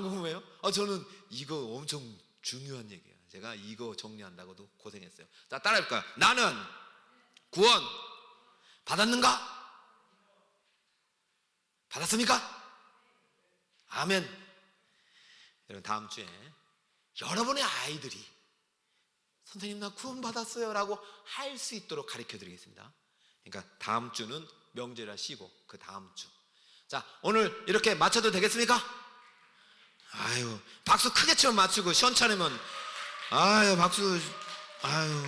궁금해요? 저는 이거 엄청 중요한 얘기예요. 제가 이거 정리한다고도 고생했어요. 자, 따라해볼까요? 나는 구원 받았는가? 받았습니까? 아멘. 여러분 다음 주에 여러분의 아이들이 선생님 나 구원 받았어요 라고 할 수 있도록 가르쳐 드리겠습니다. 그러니까 다음 주는 명절이라 쉬고 그 다음 주. 자, 오늘 이렇게 마쳐도 되겠습니까? 아유, 박수 크게 치면 맞추고 시원찮으면 아유 박수 아유